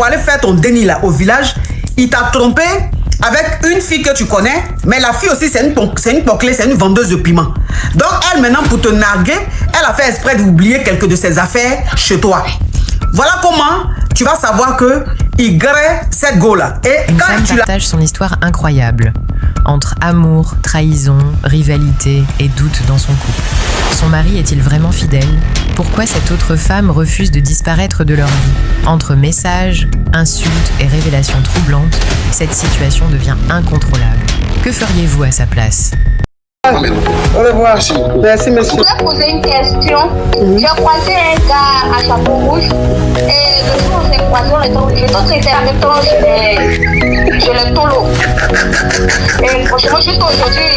pour aller faire ton déni là au village, il t'a trompé avec une fille que tu connais, mais la fille aussi, c'est une poclée, c'est une vendeuse de piment. Donc, elle, maintenant, pour te narguer, elle a fait exprès d'oublier quelques de ses affaires chez toi. Voilà comment tu vas savoir que il grée cette go-là. Et une quand femme tu partage son histoire incroyable, entre amour, trahison, rivalité et doute dans son couple. Son mari est-il vraiment fidèle? Pourquoi cette autre femme refuse de disparaître de leur vie? Entre messages, insultes et révélations troublantes, cette situation devient incontrôlable. Que feriez-vous à sa place? Au revoir. Merci, monsieur. Je voulais poser une question. J'ai croisé un gars à chapeau rouge et le jour où on s'est croisé, je pense que c'était en même temps je le tolo. Et franchement, juste aujourd'hui,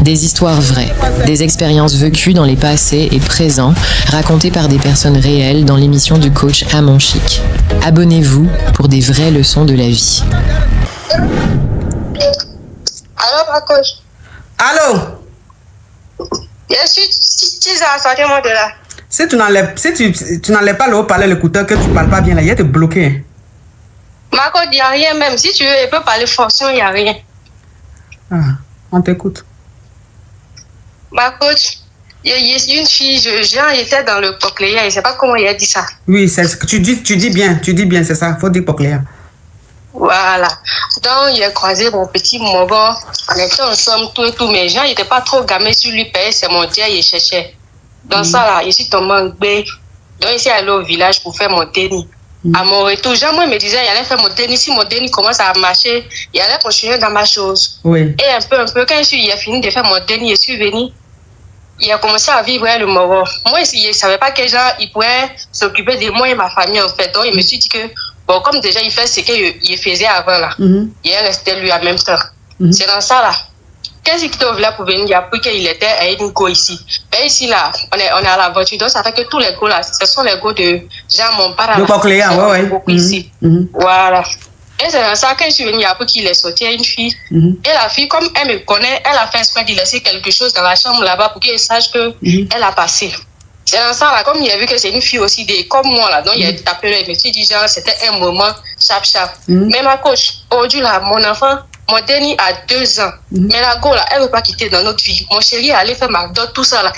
Des histoires vraies, des expériences vécues dans les passés et présents, racontées par des personnes réelles dans l'émission du coach Amon Chic. Abonnez-vous pour des vraies leçons de la vie. Allô, ma coach. Allô? Je suis Tisa, sortez-moi de là. Si tu n'enlèves pas le haut-parleur, l'écouteur, que tu ne parles pas bien là, il va te bloquer. Ma coach, il n'y a rien même. Si tu veux, il peut parler forcément, il n'y a rien. Ah, on t'écoute. Ma coach, il y a une fille, j'étais dans le Pocléa, je ne sais pas comment il a dit ça. Oui, c'est ce que tu dis bien, c'est ça, il faut dire Pocléa. Voilà. Donc, il a croisé mon petit Mogo. On était ensemble, tout et tout, mais gens n'étaient pas trop gamés sur lui, payer ses montiers, il cherchait. Dans ça, là, je suis tombé en baie. Donc, je suis allé au village pour faire mon déni. À mon retour, Jean, moi, me disait, il allait faire mon déni. Si mon déni commence à marcher, il allait continuer dans ma chose. Oui. Et un peu, quand il a fini de faire mon déni, je suis venu. Il a commencé à vivre le Mogo. Moi, je ne savais pas que gens, il pourrait s'occuper de moi et ma famille, en fait. Donc, je me suis dit que, bon, comme déjà, il fait ce qu'il faisait avant, là. Il est resté lui en même temps. C'est dans ça, là. Qu'est-ce qu'il est venu pour venir? Il a appris qu'il était à une go ici. Et ici, là, on est à la voiture. Donc, ça fait que tous les go, là, ce sont les go de Jean, mon parent. De Pocléa, ouais. Ici. Voilà. Et c'est dans ça que je suis venue, il a appris qu'il est sorti à une fille. Et la fille, comme elle me connaît, elle a fait exprès de laisser quelque chose dans la chambre là-bas pour qu'elle sache qu'elle a passé. C'est dans ça, là, comme il a vu que c'est une fille aussi, comme moi, là, donc il a appelé, il me dit, genre, c'était un moment, chap. Mais ma coach, aujourd'hui, là, mon enfant, mon dernier a 2 ans. Mais la go, là, elle ne veut pas quitter dans notre vie. Mon chéri est allé faire ma dot, tout ça, là.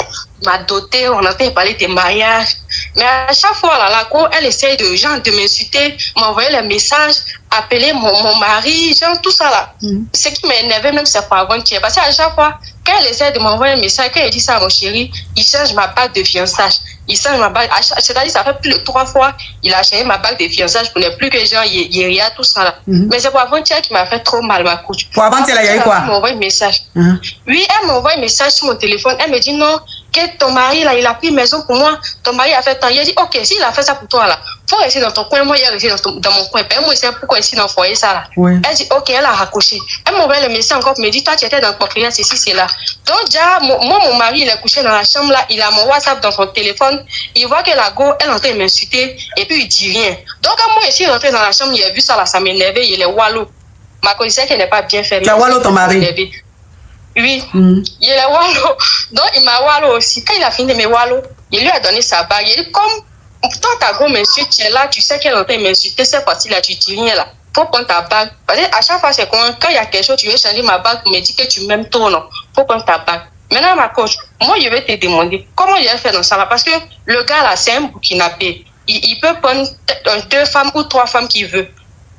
M'a doté, on entend parler des mariages. Mais à chaque fois, là, la go, elle essaye de m'insulter, m'envoyer les messages, appeler mon mari, genre, tout ça, là. Ce qui m'énervait même, c'est pas avant-hier. Parce qu'à chaque fois, quand elle essaie de m'envoyer un message, quand elle dit ça à mon chéri, il change ma bague de fiançage. Il change ma bague. C'est-à-dire, ça fait plus de 3 fois, il a changé ma bague de fiançage pour ne plus que genre, il y a tout ça là. Mais c'est pour avant-hier qui m'a fait trop mal, ma coach. Pour avant-hier, il y a eu quoi? Elle m'a envoyé un message. Oui, elle m'a envoyé un message sur mon téléphone. Elle me dit non, que ton mari, là, il a pris maison pour moi. Ton mari a fait tant. Il a dit, ok, s'il a fait ça pour toi, là, faut rester dans ton coin. Moi, il est resté dans mon coin. Et moi, c'est pourquoi ici dans le foyer, ça, là. Elle dit, ok, elle a raccroché. Elle m'a envoyé le message encore, me dit, toi, tu étais dans le portrait, ceci, c'est là. Donc, déjà, moi, mon mari, il est couché dans la chambre, là. Il a mon WhatsApp dans son téléphone. Il voit que la go, elle est en train de m'insulter. Et puis, il dit rien. Donc, quand moi, ici, rentré dans la chambre, il a vu ça, là, ça m'énervait. Il est wallo. Ma connaissance, qu'elle n'est pas bien faite. Tu as wallo ton mari? Oui, il est wallo. Donc, il m'a wallo aussi. Quand il a fini de me wallo, il lui a donné sa bague. Il dit, comme toi, ta go m'insulte, tu es là, tu sais qu'elle est en train de m'insulter, cette fois-ci là, tu dis rien là. Faut prendre ta bague. Parce que à chaque fois, c'est quand il y a quelque chose, tu veux changer ma bague, tu me dis que tu m'aimes trop, non. Faut prendre ta bague. Maintenant, ma coach, moi, je vais te demander comment il a fait dans ça là. Parce que le gars là, c'est un burkinabé. Il peut prendre 2 femmes ou 3 femmes qu'il veut.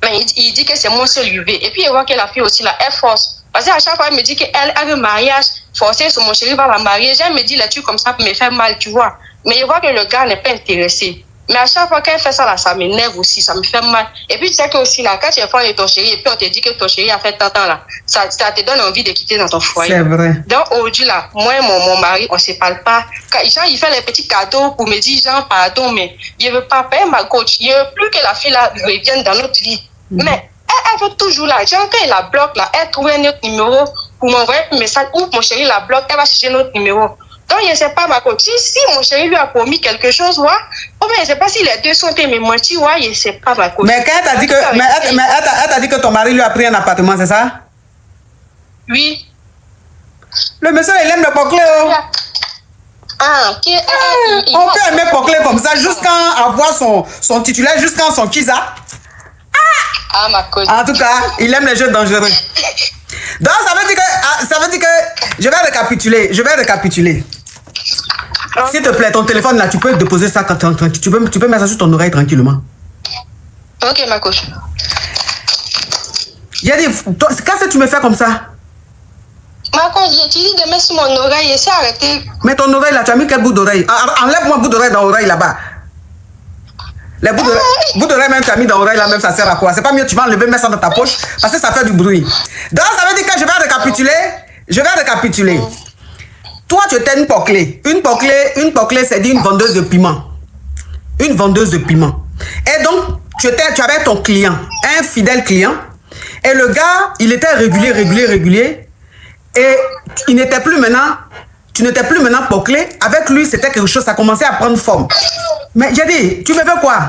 Mais il dit que c'est moi seul lui veut. Et puis, il voit que la fille aussi là, elle force. Parce qu'à chaque fois, elle me dit qu'elle a un mariage forcé sur mon chéri, va la marier. Elle me dit les trucs comme ça pour me faire mal, tu vois. Mais je vois que le gars n'est pas intéressé. Mais à chaque fois qu'elle fait ça, là, ça m'énerve aussi, ça me fait mal. Et puis, tu sais que aussi, là, quand tu es fan de ton chéri, et puis on te dit que ton chéri a fait tant de temps, là, ça te donne envie de quitter dans ton foyer. C'est vrai. Donc, aujourd'hui, là, moi et mon mari, on ne se parle pas. Quand genre, il fait les petits cadeaux pour me dire, genre, pardon, mais je ne veux pas payer ma coach. Je ne veux plus que la fille, là, revienne dans notre vie. Mais elle veut toujours là. Genre, quand elle la bloque, là, elle trouve un autre numéro pour m'envoyer un message ou mon chéri la bloque, elle va chercher un autre numéro. Donc, je ne sais pas, ma coach. Si mon chéri lui a promis quelque chose, ouais, ou bien je ne sais pas si les deux sont me mentir, ouais, je ne sais pas, ma coach. Mais quand elle t'a dit que, elle t'a dit que ton mari lui a pris un appartement, c'est ça? Oui. Le monsieur, il aime le poclé, oh. On peut aimer Poclé comme ça jusqu'à avoir son titulaire, jusqu'à son Kisa. Ah, ma coach. En tout cas, il aime les jeux dangereux. Donc, ça veut dire que je vais récapituler. S'il te plaît, ton téléphone là, tu peux déposer ça quand tu peux mettre ça sur ton oreille tranquillement. Ok, ma coach. J'ai dit, qu'est-ce que tu me fais comme ça? Ma coach, tu dis de mettre sur mon oreille et c'est arrêté. Mais ton oreille là, tu as mis quel bout d'oreille? Enlève-moi un bout d'oreille dans l'oreille là-bas. Les bouts d'oreille même tu as mis dans l'oreille là même, ça sert à quoi? C'est pas mieux, tu vas enlever, mettre ça dans ta poche parce que ça fait du bruit. Donc ça veut dire que je vais récapituler. Toi, tu étais une Poclé. Une Poclé, c'est dit une vendeuse de piment. Une vendeuse de piment. Et donc, tu avais ton client, un fidèle client. Et le gars, il était régulier. Et tu n'étais plus maintenant Poclé. Avec lui, c'était quelque chose, ça commençait à prendre forme. Mais j'ai dit, tu me fais quoi?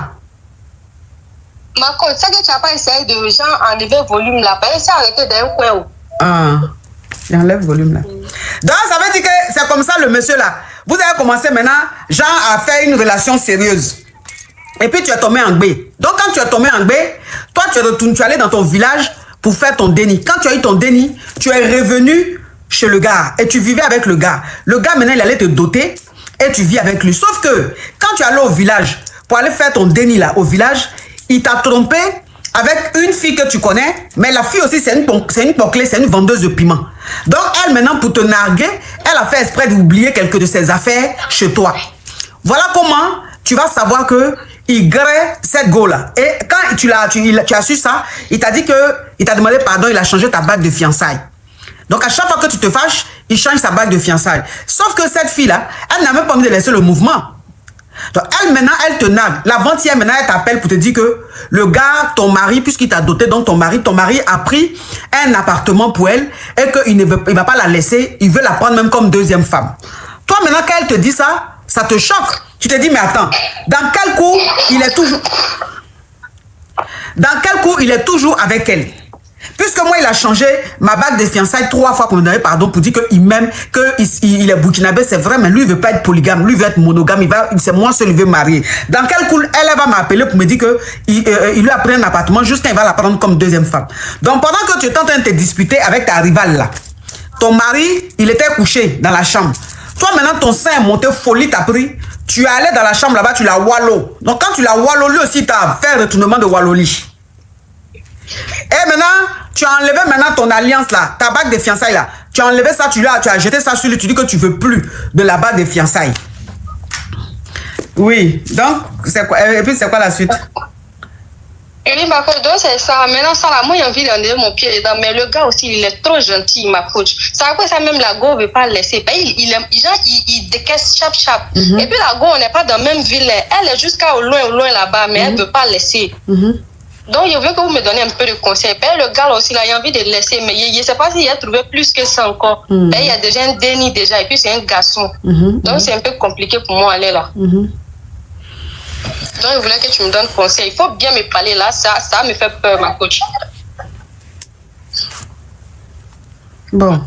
Ma coach, c'est que tu n'as pas essayé de enlever le volume là. Parce que c'est arrêté d'un coin. Ah, j'enlève le volume là. Donc, ça veut dire que c'est comme ça le monsieur là. Vous avez commencé maintenant, Jean a fait une relation sérieuse. Et puis tu es tombé en gbé. Donc quand tu es tombé en gbé, toi tu es allé dans ton village pour faire ton déni. Quand tu as eu ton déni, tu es revenu chez le gars et tu vivais avec le gars. Le gars maintenant il allait te doter et tu vis avec lui. Sauf que quand tu es allé au village pour aller faire ton déni là au village, il t'a trompé avec une fille que tu connais, mais la fille aussi c'est une Poclé, c'est une vendeuse de piment. Donc elle maintenant pour te narguer, elle a fait exprès d'oublier quelques de ses affaires chez toi. Voilà comment tu vas savoir que il grée cette go là. Et quand tu as su ça, il t'a dit que il t'a demandé pardon, il a changé ta bague de fiançailles. Donc à chaque fois que tu te fâches, il change sa bague de fiançailles. Sauf que cette fille là, elle n'a même pas envie de laisser le mouvement. Donc elle maintenant, elle te nargue. L'avant-hier maintenant, elle t'appelle pour te dire que le gars, ton mari, puisqu'il t'a doté, donc ton mari a pris un appartement pour elle et qu'il ne va pas la laisser, il veut la prendre même comme deuxième femme. Toi maintenant, quand elle te dit ça, ça te choque. Tu te dis, mais attends, dans quel coup il est toujours avec elle? Puisque moi, il a changé ma bague de fiançailles 3 fois pour me donner pardon, pour dire qu'il m'aime, qu'il est burkinabé, c'est vrai, mais lui, il ne veut pas être polygame, lui, il veut être monogame, c'est moi seul, il veut marier. Dans quel coup, elle va m'appeler pour me dire qu'il lui a pris un appartement juste quand il va la prendre comme deuxième femme. Donc, pendant que tu es en train de te disputer avec ta rivale là, ton mari, il était couché dans la chambre. Toi, maintenant, ton sein est monté, folie t'a pris. Tu es allé dans la chambre là-bas, tu l'as wallo. Donc, quand tu l'as wallo, lui aussi, tu as fait un retournement de walloli. Et maintenant, tu as enlevé maintenant ton alliance là, ta bague de fiançailles là. Tu as enlevé ça, tu as jeté ça sur lui, tu dis que tu ne veux plus de la bague de fiançailles. Oui, donc, c'est quoi? Et puis, c'est quoi la suite? Et oui, ma coach, donc c'est ça. Maintenant, ça là, moi, j'ai envie d'enlever mon pied dedans. Mais le gars aussi, il est trop gentil, ma coach. C'est à quoi ça, même la go ne veut pas le laisser. Il décaisse chap. Et puis la go, on n'est pas dans la même ville. Elle est jusqu'à au loin là-bas, mais elle ne veut pas le laisser. Donc, je veux que vous me donnez un peu de conseils. Le gars là aussi, là, il a envie de le laisser, mais je ne sais pas s'il a trouvé plus que ça encore. Il y a déjà un déni déjà, et puis c'est un garçon. Donc, c'est un peu compliqué pour moi aller là. Donc, je voulais que tu me donnes conseil. Il faut bien me parler là, ça me fait peur, ma coach. Bon.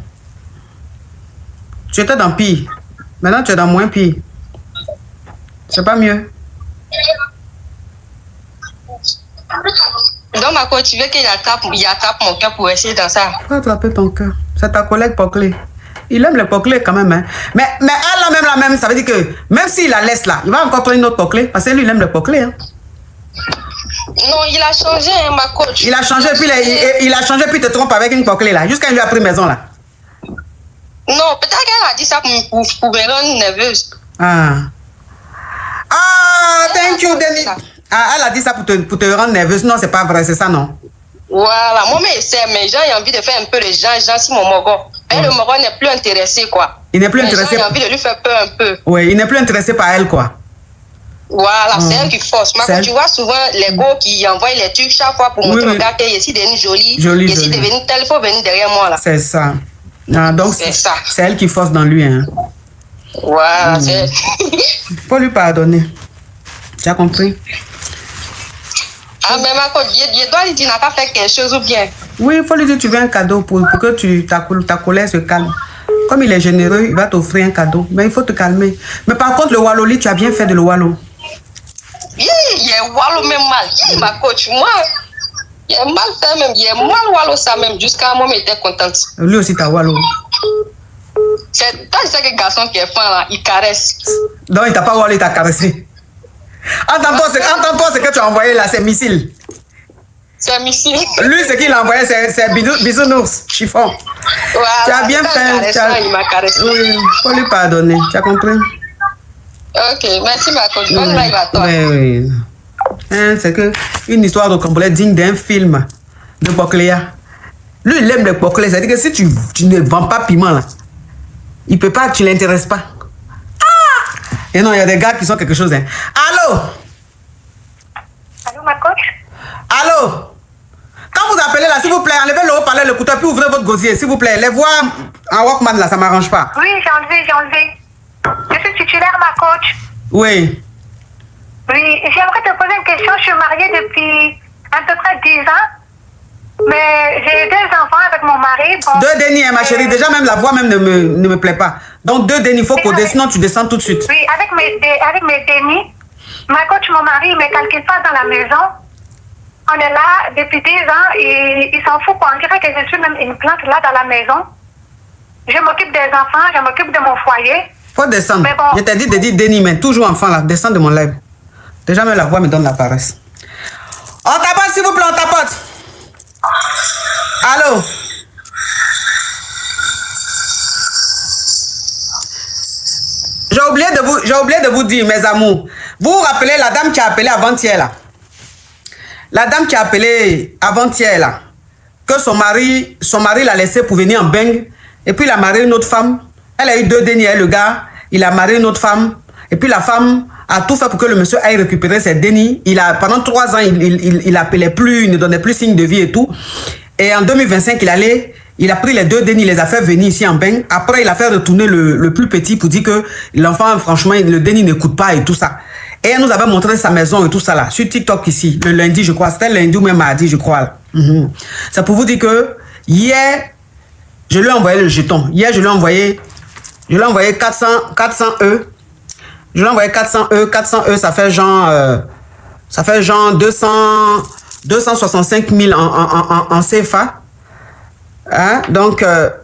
Tu étais dans pire. Maintenant, tu es dans moins pire. C'est pas mieux. Donc, ma coach, tu veux qu'il attrape mon cœur pour essayer dans ça? Faut attraper ton cœur. C'est ta collègue Poclé. Il aime les Poclé quand même. Hein. Mais elle, la même, ça veut dire que même s'il la laisse là, il va encore prendre une autre Poclé. Parce que lui, il aime les Poclé. Hein. Non, il a changé, hein, ma coach. Il a changé, puis il te trompe avec une Poclé là. Jusqu'à il lui a pris maison là. Non, peut-être qu'elle a dit ça pour me rendre nerveuse. Thank you, Denis. Elle a dit ça pour te rendre nerveuse. Non, c'est pas vrai, c'est ça, non? Voilà, moi, mais j'ai envie de faire un peu de gens si mon mogon. Mais le mogon n'est plus intéressé, quoi. Il n'est plus intéressé. J'ai envie de lui faire peur un peu. Oui, il n'est plus intéressé par elle, quoi. Voilà, c'est elle qui force. Tu vois souvent les gars qui envoient les trucs chaque fois pour montrer au gars que je suis devenue jolie. Je suis devenue telle, il faut venir derrière moi, là. C'est ça. Donc, c'est elle qui force dans lui, hein. Voilà, c'est... Faut lui pardonner. Tu as compris? Mais ma coach, je dois lui dire, n'a pas fait quelque chose ou bien? Oui, il faut lui dire que tu veux un cadeau pour que ta colère se calme. Comme il est généreux, il va t'offrir un cadeau. Mais il faut te calmer. Mais par contre, le Walloli, tu as bien fait de le Wallo. Il y a Wallo même mal. Ma coach, moi, il y a mal fait même. Il y a mal Wallo ça même. Jusqu'à moi, j'étais contente. Lui aussi, t'as Wallo. C'est que garçon qui est fan là, il caresse. Non, il t'a pas Wallo, il t'a caressé. Entends-toi, ce que tu as envoyé là, c'est missile. C'est missile. Lui, ce qu'il a envoyé, c'est bisounours, chiffon. Voilà, tu as bien fait. Il m'a caressé. Oui, faut lui pardonner. Tu as compris? Ok, merci ma coach. Bonne live à toi. Oui. Hein, c'est que une histoire de Congolais digne d'un film de Pocléa. Lui, il aime les Poclés. C'est-à-dire que si tu ne vends pas piment là, il peut pas, tu l'intéresses pas. Ah! Et non, il y a des gars qui sont quelque chose. Hein. Allô? Allô, ma coach? Allô? Quand vous appelez là, s'il vous plaît, enlevez le haut-parleur, le couteau, puis ouvrez votre gosier, s'il vous plaît. Les voix en Walkman là, ça m'arrange pas. Oui, j'ai enlevé. Je suis titulaire, ma coach. Oui. Oui, j'aimerais te poser une question. Je suis mariée depuis à peu près 10 ans. Mais j'ai 2 enfants avec mon mari. Bon, 2 dénis, hein, ma chérie. Déjà, même la voix même ne me plaît pas. Donc, 2 dénis, il faut coder, sinon tu descends tout de suite. Oui, avec mes dénis. Ma coach, mon mari, il ne me calcule pas dans la maison. On est là depuis 10 ans et il s'en fout, quoi. On dirait que je suis même une plante là dans la maison. Je m'occupe des enfants, je m'occupe de mon foyer. Faut descendre. Mais bon. Je t'ai dit de dire dénis, mais toujours enfant là. Descends de mon live. Déjà, même la voix me donne la paresse. On tapote, s'il vous plaît, on tapote. Allô? J'ai oublié de vous dire, mes amours. Vous vous rappelez la dame qui a appelé avant-hier là? La dame qui a appelé avant-hier là, que son mari l'a laissé pour venir en bang, et puis il a marié une autre femme. Elle a eu 2 dénis, le gars, il a marié une autre femme, et puis la femme a tout fait pour que le monsieur aille récupérer ses dénis. Pendant 3 ans, il appelait plus, il ne donnait plus signe de vie et tout. Et en 2025, il a pris les 2 dénis, il les a fait venir ici en bang. Après, il a fait retourner le plus petit pour dire que l'enfant, franchement, le déni n'écoute pas et tout ça. Et elle nous avait montré sa maison et tout ça là, sur TikTok ici, le lundi, je crois. C'était lundi ou même mardi, je crois. Là. C'est pour vous dire que hier, je lui ai envoyé le jeton. Hier, je lui ai envoyé 400 E. Je lui ai envoyé 400 E. 400 E, ça fait genre 265 000 en CFA. Hein? Donc, elle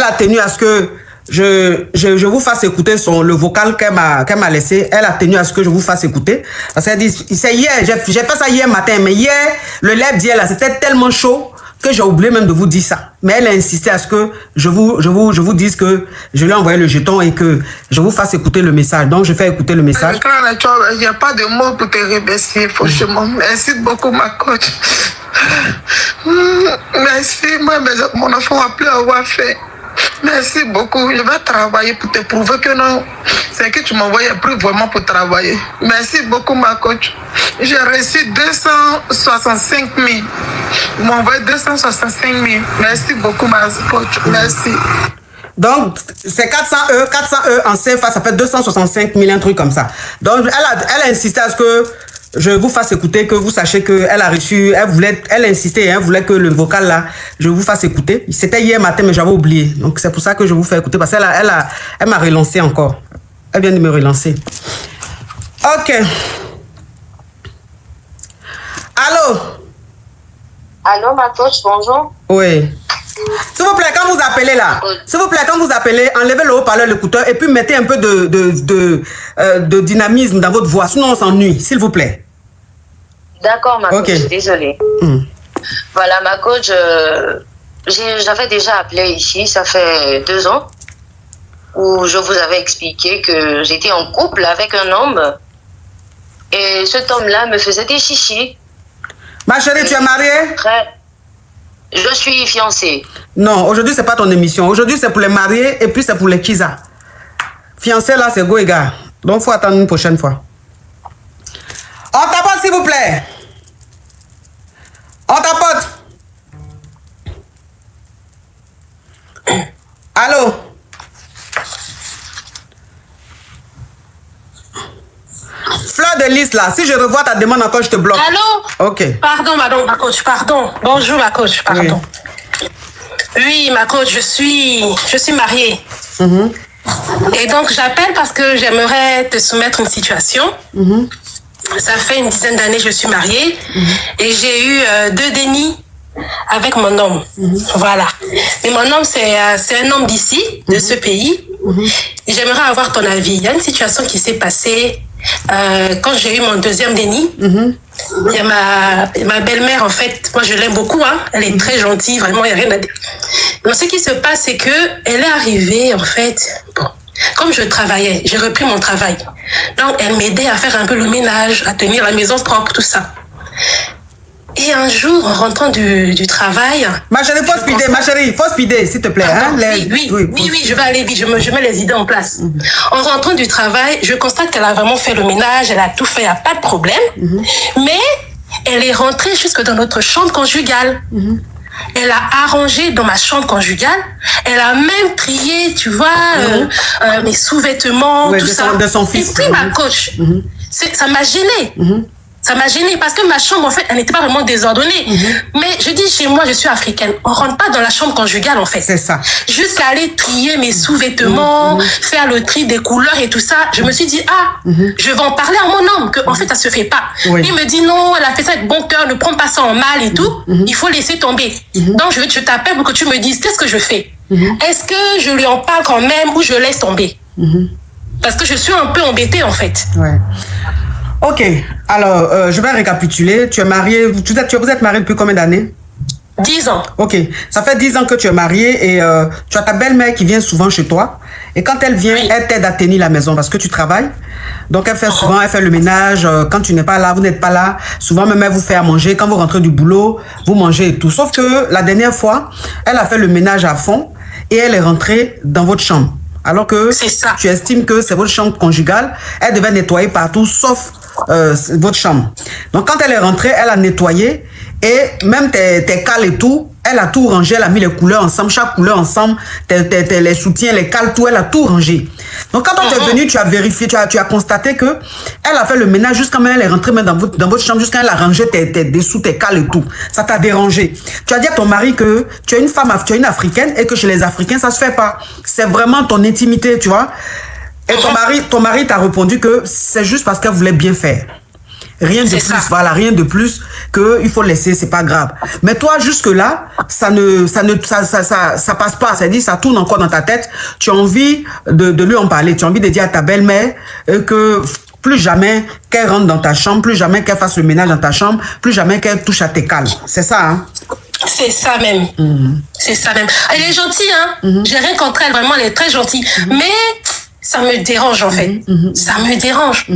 a tenu à ce que je vous fasse écouter le vocal qu'elle m'a laissé. Elle a tenu à ce que je vous fasse écouter. Parce qu'elle dit, c'est hier, j'ai fait ça hier matin, mais hier, le lait d'hier là, c'était tellement chaud que j'ai oublié même de vous dire ça. Mais elle a insisté à ce que je vous dise que je lui ai envoyé le jeton et que je vous fasse écouter le message. Donc, je fais écouter le message. Il n'y a pas de mots pour te remercier, franchement. Merci beaucoup, ma coach. Merci, moi, mon enfant a pu avoir fait. Merci beaucoup. Je vais travailler pour te prouver que non. C'est que tu m'envoies plus vraiment pour travailler. Merci beaucoup, ma coach. J'ai reçu 265 000. Ils m'ont envoyé 265 000. Merci beaucoup, ma coach. Merci. Donc, c'est 400 E en CFA, ça fait 265 000, un truc comme ça. Donc, elle a insisté à ce que je vous fasse écouter, que vous sachiez qu'elle a reçu, elle insistait, elle voulait que le vocal là, je vous fasse écouter. C'était hier matin, mais j'avais oublié. Donc, c'est pour ça que je vous fais écouter, parce qu'elle m'a relancé encore. Elle vient de me relancer. Ok. Allô? Allô, ma coach, bonjour. Oui. S'il vous plaît, quand vous appelez là, enlevez le haut-parleur, l'écouteur, et puis mettez un peu de dynamisme dans votre voix, sinon on s'ennuie, s'il vous plaît. D'accord, ma coach, désolée. Voilà, ma coach, j'avais déjà appelé ici, ça fait 2 ans, où je vous avais expliqué que j'étais en couple avec un homme, et cet homme-là me faisait des chichis. Ma chérie, tu es mariée? Je suis fiancée. Non, aujourd'hui, c'est pas ton émission. Aujourd'hui, c'est pour les mariés et puis c'est pour les Kiza. Fiancée, là, c'est go et gars. Donc, il faut attendre une prochaine fois. On tapote, s'il vous plaît. On tapote. Allô? Fleur de lys, là, si je revois ta demande encore, je te bloque. Allô? Ok. Pardon, madame, ma coach, pardon. Bonjour, ma coach, pardon. Oui. Oui, ma coach, je suis mariée. Et donc, j'appelle parce que j'aimerais te soumettre une situation. Ça fait une dizaine d'années que je suis mariée et j'ai eu 2 dénis avec mon homme. Voilà. Mais mon homme, c'est un homme d'ici, de ce pays. Et j'aimerais avoir ton avis. Il y a une situation qui s'est passée quand j'ai eu mon 2e déni. Il y a ma belle-mère, en fait, moi je l'aime beaucoup, hein. Elle est très gentille, vraiment, il n'y a rien à dire. Donc ce qui se passe, c'est que elle est arrivée, en fait, bon, comme je travaillais, j'ai repris mon travail. Donc elle m'aidait à faire un peu le ménage, à tenir la maison propre, tout ça. Et un jour, en rentrant du travail... Ma chérie, faut speeder, s'il te plaît. Hein? Oui, je vais aller vite, je mets les idées en place. En rentrant du travail, je constate qu'elle a vraiment fait le ménage, elle a tout fait, il n'y a pas de problème. Mais elle est rentrée jusque dans notre chambre conjugale. Elle a arrangé dans ma chambre conjugale. Elle a même trié, tu vois, mes sous-vêtements, tout ça. De son fils. Et puis ma coach, ça m'a gênée. Ça m'a gênée parce que ma chambre, en fait, elle n'était pas vraiment désordonnée. Mais je dis, chez moi, je suis africaine. On rentre pas dans la chambre conjugale, en fait. C'est ça. Jusqu'à aller trier mes sous-vêtements, faire le tri des couleurs et tout ça. Je me suis dit, je vais en parler à mon homme, que, en fait, ça se fait pas. Il me dit, non, elle a fait ça avec bon cœur, ne prends pas ça en mal et tout. Il faut laisser tomber. Donc, je t'appelle pour que tu me dises, qu'est-ce que je fais? Est-ce que je lui en parle quand même ou je laisse tomber? Parce que je suis un peu embêtée, en fait. Ok, alors je vais récapituler. Tu es marié, vous êtes marié depuis combien d'années? 10 ans. Ok, ça fait 10 ans que tu es marié et tu as ta belle-mère qui vient souvent chez toi. Et quand elle vient, elle t'aide à tenir la maison parce que tu travailles. Donc elle fait souvent, elle fait le ménage. Quand tu n'es pas là, vous n'êtes pas là. Souvent même elle vous fait à manger. Quand vous rentrez du boulot, vous mangez et tout. Sauf que la dernière fois, elle a fait le ménage à fond et elle est rentrée dans votre chambre. Alors que tu estimes que c'est votre chambre conjugale, elle devait nettoyer partout sauf votre chambre. Donc quand elle est rentrée, elle a nettoyé et même tes cales et tout, elle a tout rangé, elle a mis les couleurs ensemble, chaque couleur ensemble, les soutiens, les cales, tout, elle a tout rangé. Donc quand tu es venu, tu as vérifié, tu as constaté que elle a fait le ménage jusqu'à même elle est rentrée même dans votre chambre, jusqu'à elle a rangé tes dessous, tes cales et tout. Ça t'a dérangé. Tu as dit à ton mari que tu es une femme, tu es une africaine et que chez les Africains, ça se fait pas. C'est vraiment ton intimité, tu vois. Et ton mari t'a répondu que c'est juste parce qu'elle voulait bien faire. Rien de plus, voilà, rien de plus que il faut laisser, c'est pas grave. Mais toi, jusque-là, ça passe pas. C'est-à-dire, ça tourne encore dans ta tête. Tu as envie de lui en parler. Tu as envie de dire à ta belle-mère que plus jamais qu'elle rentre dans ta chambre, plus jamais qu'elle fasse le ménage dans ta chambre, plus jamais qu'elle touche à tes cales. C'est ça, hein? C'est ça même. C'est ça même. Elle est gentille, hein? J'ai rien contre elle, vraiment, elle est très gentille. Mais ça me dérange, en fait. Ça me dérange.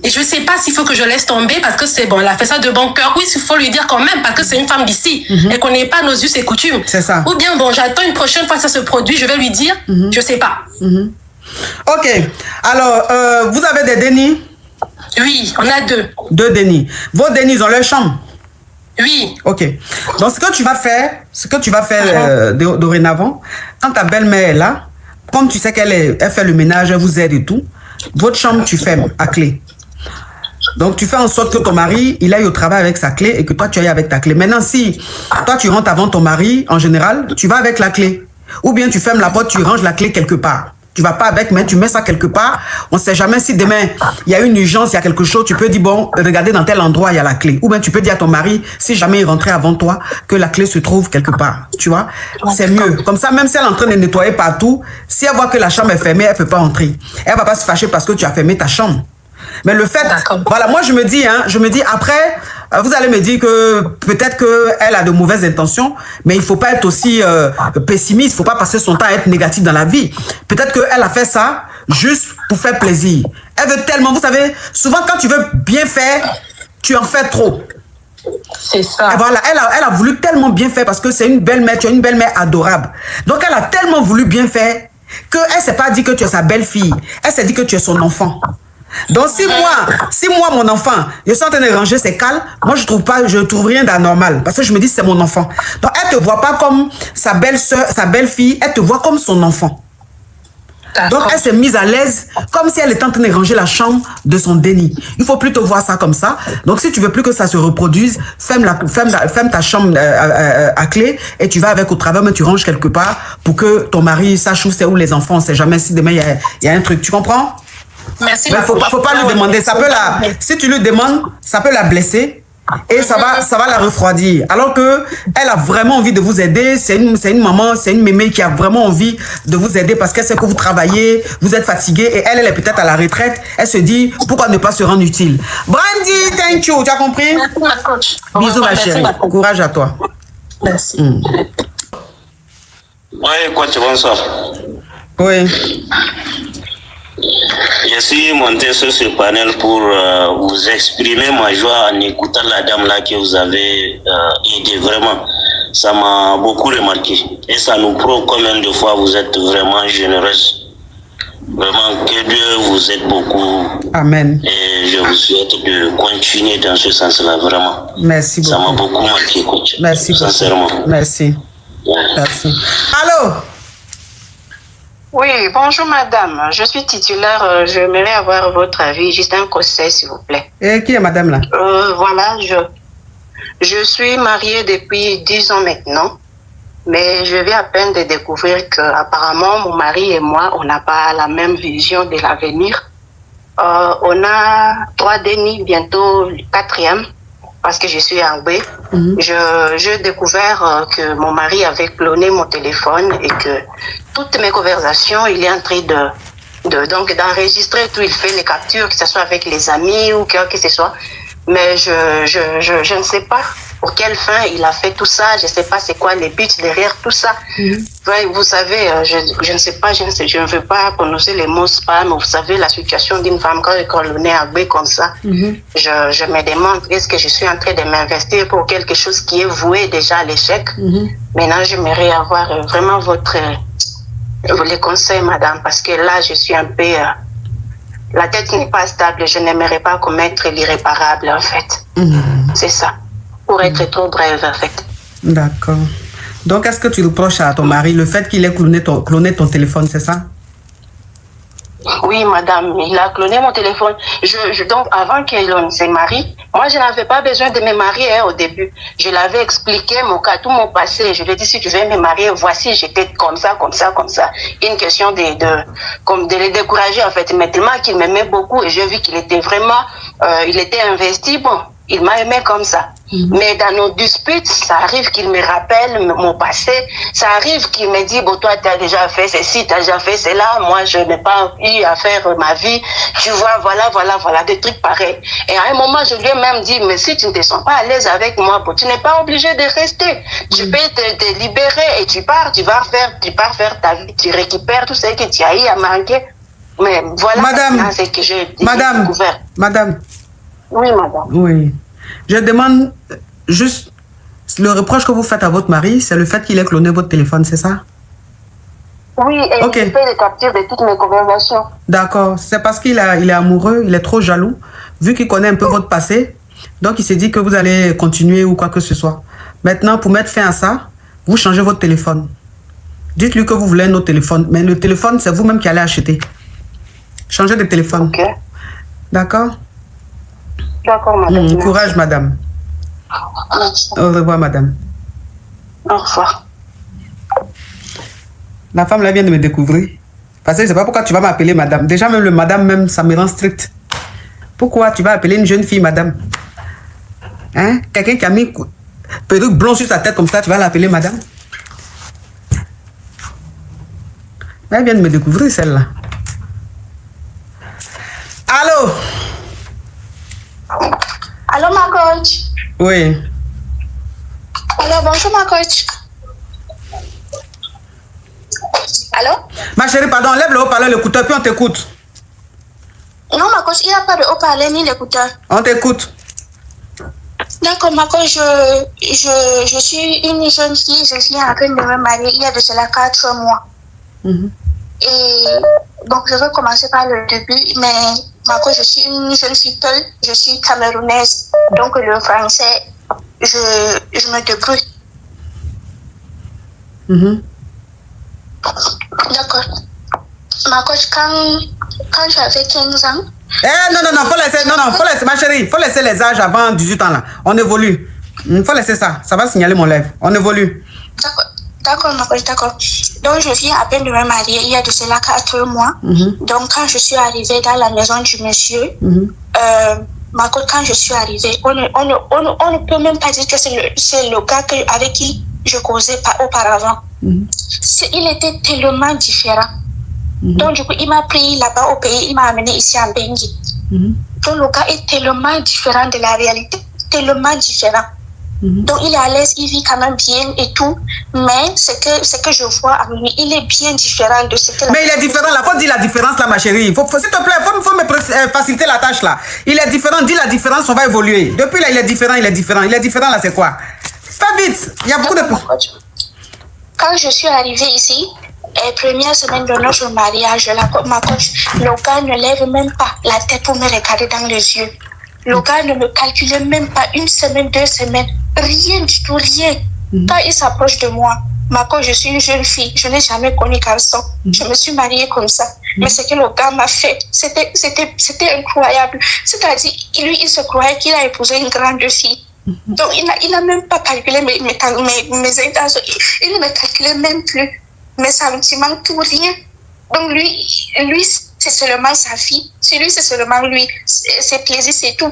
Et je ne sais pas s'il faut que je laisse tomber parce que c'est bon, elle a fait ça de bon cœur. Oui, il faut lui dire quand même parce que c'est une femme d'ici et qu'on n'est pas nos us et coutumes. C'est ça. Ou bien, bon, j'attends une prochaine fois que ça se produit, je vais lui dire, je ne sais pas. Ok. Alors, vous avez des dénis? Oui, on a 2. 2 dénis. Vos dénis, ils ont leur chambre? Oui. Ok. Donc, ce que tu vas faire dorénavant, quand ta belle-mère est là, comme tu sais qu'elle fait le ménage, elle vous aide et tout, votre chambre, tu fermes à clé. Donc, tu fais en sorte que ton mari, il aille au travail avec sa clé et que toi, tu ailles avec ta clé. Maintenant, si toi, tu rentres avant ton mari, en général, tu vas avec la clé. Ou bien tu fermes la porte, tu ranges la clé quelque part. Tu vas pas avec, mais tu mets ça quelque part. On ne sait jamais si demain, il y a une urgence, il y a quelque chose, tu peux dire, bon, regardez dans tel endroit, il y a la clé. Ou bien tu peux dire à ton mari, si jamais il rentrait avant toi, que la clé se trouve quelque part. Tu vois, c'est mieux. Comme ça, même si elle est en train de nettoyer partout, si elle voit que la chambre est fermée, elle ne peut pas entrer. Elle ne va pas se fâcher parce que tu as fermé ta chambre. Mais le fait, voilà, moi je me dis après, vous allez me dire que peut-être qu'elle a de mauvaises intentions, mais il ne faut pas être aussi pessimiste, il ne faut pas passer son temps à être négatif dans la vie. Peut-être qu'elle a fait ça juste pour faire plaisir. Elle veut tellement, vous savez, souvent quand tu veux bien faire, tu en fais trop. C'est ça. Et voilà, elle a voulu tellement bien faire parce que c'est une belle-mère, tu as une belle-mère adorable. Donc elle a tellement voulu bien faire qu'elle ne s'est pas dit que tu es sa belle-fille, elle s'est dit que tu es son enfant. Donc si moi mon enfant, je suis en train de ranger ses cales, moi je trouve rien d'anormal parce que je me dis c'est mon enfant. Donc elle te voit pas comme sa belle-sœur, sa belle-fille, elle te voit comme son enfant. Donc, elle s'est mise à l'aise, comme si elle était en train de ranger la chambre de son déni. Il faut plutôt voir ça comme ça. Donc, si tu veux plus que ça se reproduise, ferme ta chambre à clé et tu vas avec au travail, mais tu ranges quelque part pour que ton mari sache où c'est, où les enfants. On ne sait jamais si demain il y a un truc. Tu comprends? Merci. Il ne faut pas lui demander. Ça peut si tu lui demandes, ça peut la blesser. Et ça va la refroidir. Alors que elle a vraiment envie de vous aider. C'est une maman, c'est une mémé qui a vraiment envie de vous aider parce qu'elle sait que vous travaillez, vous êtes fatigué et elle est peut-être à la retraite. Elle se dit, pourquoi ne pas se rendre utile? Brandy, thank you. Tu as compris? Merci, ma coach. Bisous, ma chérie. Courage à toi. Merci. Oui, coach, bonsoir. Oui. Je suis monté sur ce panel pour vous exprimer ma joie en écoutant la dame là que vous avez aidée. Vraiment, ça m'a beaucoup remarqué. Et ça nous prouve combien de fois vous êtes vraiment généreuse. Vraiment, que Dieu vous aide beaucoup. Amen. Et je vous souhaite de continuer dans ce sens-là, vraiment. Merci beaucoup. Ça m'a beaucoup marqué, coach. Merci beaucoup. Sincèrement. Merci. Ouais. Merci. Allô? Oui, bonjour madame. Je suis titulaire. J'aimerais avoir votre avis. Juste un conseil, s'il vous plaît. Et qui est madame là? Voilà, je suis mariée depuis 10 ans maintenant. Mais je viens à peine de découvrir qu'apparemment, mon mari et moi, on n'a pas la même vision de l'avenir. On a 3 dénis, bientôt le 4e, parce que je suis en B. J'ai découvert que mon mari avait cloné mon téléphone et que toutes mes conversations, il est en train d'enregistrer tout. Il fait les captures, que ce soit avec les amis ou quoi que ce soit. Mais je ne sais pas pour quelle fin il a fait tout ça. Je ne sais pas c'est quoi les buts derrière tout ça. Vous savez, je ne sais pas, je ne veux pas prononcer les mots spam. Vous savez, la situation d'une femme quand on est à B comme ça. Je me demande, est-ce que je suis en train de m'investir pour quelque chose qui est voué déjà à l'échec? Maintenant, j'aimerais avoir vraiment les conseils, madame, parce que là, je suis un peu... la tête n'est pas stable. Je n'aimerais pas commettre l'irréparable, en fait. C'est ça. Pour être trop brève, en fait. D'accord. Donc, est-ce que tu reproches à ton mari le fait qu'il ait cloné ton téléphone, c'est ça? Oui, madame, il a cloné mon téléphone. Donc, avant qu'il se marie, moi, je n'avais pas besoin de me marier au début. Je l'avais expliqué, mon cas, tout mon passé. Je lui ai dit, si tu veux me marier, voici, j'étais comme ça, comme ça, comme ça. Une question de le décourager, en fait. Mais tellement qu'il m'aimait beaucoup et j'ai vu qu'il était vraiment, il était investi, bon. Il m'a aimé comme ça. Mais dans nos disputes, ça arrive qu'il me rappelle mon passé. Ça arrive qu'il me dit, bon, toi, tu as déjà fait ceci, tu as déjà fait cela. Moi, je n'ai pas eu à faire ma vie. Tu vois, voilà, des trucs pareils. Et à un moment, je lui ai même dit, mais si tu ne te sens pas à l'aise avec moi, bon, tu n'es pas obligé de rester. Tu peux te libérer et tu pars faire ta vie. Tu récupères tout ce que tu as eu à manquer. Mais voilà, madame, c'est que j'ai découvert. Madame. Oui, madame. Oui. Je demande juste, le reproche que vous faites à votre mari, c'est le fait qu'il ait cloné votre téléphone, c'est ça? Oui, et il fait les captures de toutes mes conversations. D'accord. C'est parce qu'il est amoureux, il est trop jaloux, vu qu'il connaît un peu votre passé. Donc, il s'est dit que vous allez continuer ou quoi que ce soit. Maintenant, pour mettre fin à ça, vous changez votre téléphone. Dites-lui que vous voulez un autre téléphone. Mais le téléphone, c'est vous-même qui allez acheter. Changez de téléphone. Ok. D'accord? D'accord, madame. Courage, madame. Merci. Au revoir, madame. Au revoir. La femme là vient de me découvrir. Parce que je ne sais pas pourquoi tu vas m'appeler madame. Déjà, même le madame, même, ça me rend strict. Pourquoi tu vas appeler une jeune fille madame? Hein? Quelqu'un qui a mis perruque blonde sur sa tête comme ça, tu vas l'appeler madame? Elle vient de me découvrir, celle-là. Allô? Allô, ma coach? Oui. Allô, bonjour, ma coach. Allô? Ma chérie, pardon, lève le haut-parleur, l'écouteur, puis on t'écoute. Non, ma coach, il n'y a pas de haut-parleur ni d'écouteur. On t'écoute. D'accord, ma coach, je suis une jeune fille, je suis en train de me marier il y a de cela 4 mois. Et donc, je vais commencer par le début, mais ma coach, je suis une jeune fille seule, je suis camerounaise, donc le français, je me débrouille. D'accord. Ma coach, quand j'avais 15 ans... non, faut laisser, ma chérie, faut laisser les âges avant 18 ans là. On évolue. Faut laisser ça. Ça va signaler mon lèvre. On évolue. D'accord, ma coach, d'accord. Donc, je viens à peine de me marier il y a de cela 4 mois. Donc, quand je suis arrivée dans la maison du monsieur, ma coach, quand je suis arrivée, on ne peut même pas dire que c'est le gars avec qui je causais auparavant. Il était tellement différent. Donc, du coup, il m'a pris là-bas au pays, il m'a amené ici en Bengue. Donc, le gars est tellement différent de la réalité, tellement différent. Donc, il est à l'aise, il vit quand même bien et tout, mais ce que je vois en lui, il est bien différent de ce que... Mais il est différent, là, faut dire la différence là, ma chérie. S'il te plaît, faut me faciliter la tâche là. Il est différent, dis la différence, on va évoluer. Depuis là, il est différent là, c'est quoi? Fais vite, il y a beaucoup de... Quand je suis arrivée ici, première semaine de notre mariage, ma coach, le gars ne lève même pas la tête pour me regarder dans les yeux. Le gars ne me calculait même pas 1 semaine, 2 semaines. Rien du tout, rien. Quand il s'approche de moi, ma coach, je suis une jeune fille, je n'ai jamais connu garçon. Je me suis mariée comme ça. Mais ce que le gars m'a fait, c'était incroyable. C'est-à-dire, lui, il se croyait qu'il a épousé une grande fille. Donc, il n'a même pas calculé mes intentions. Il ne me calculait même plus mes sentiments, tout rien. Donc, lui c'est seulement sa fille. Sur lui, c'est seulement lui. Ses plaisirs, c'est tout.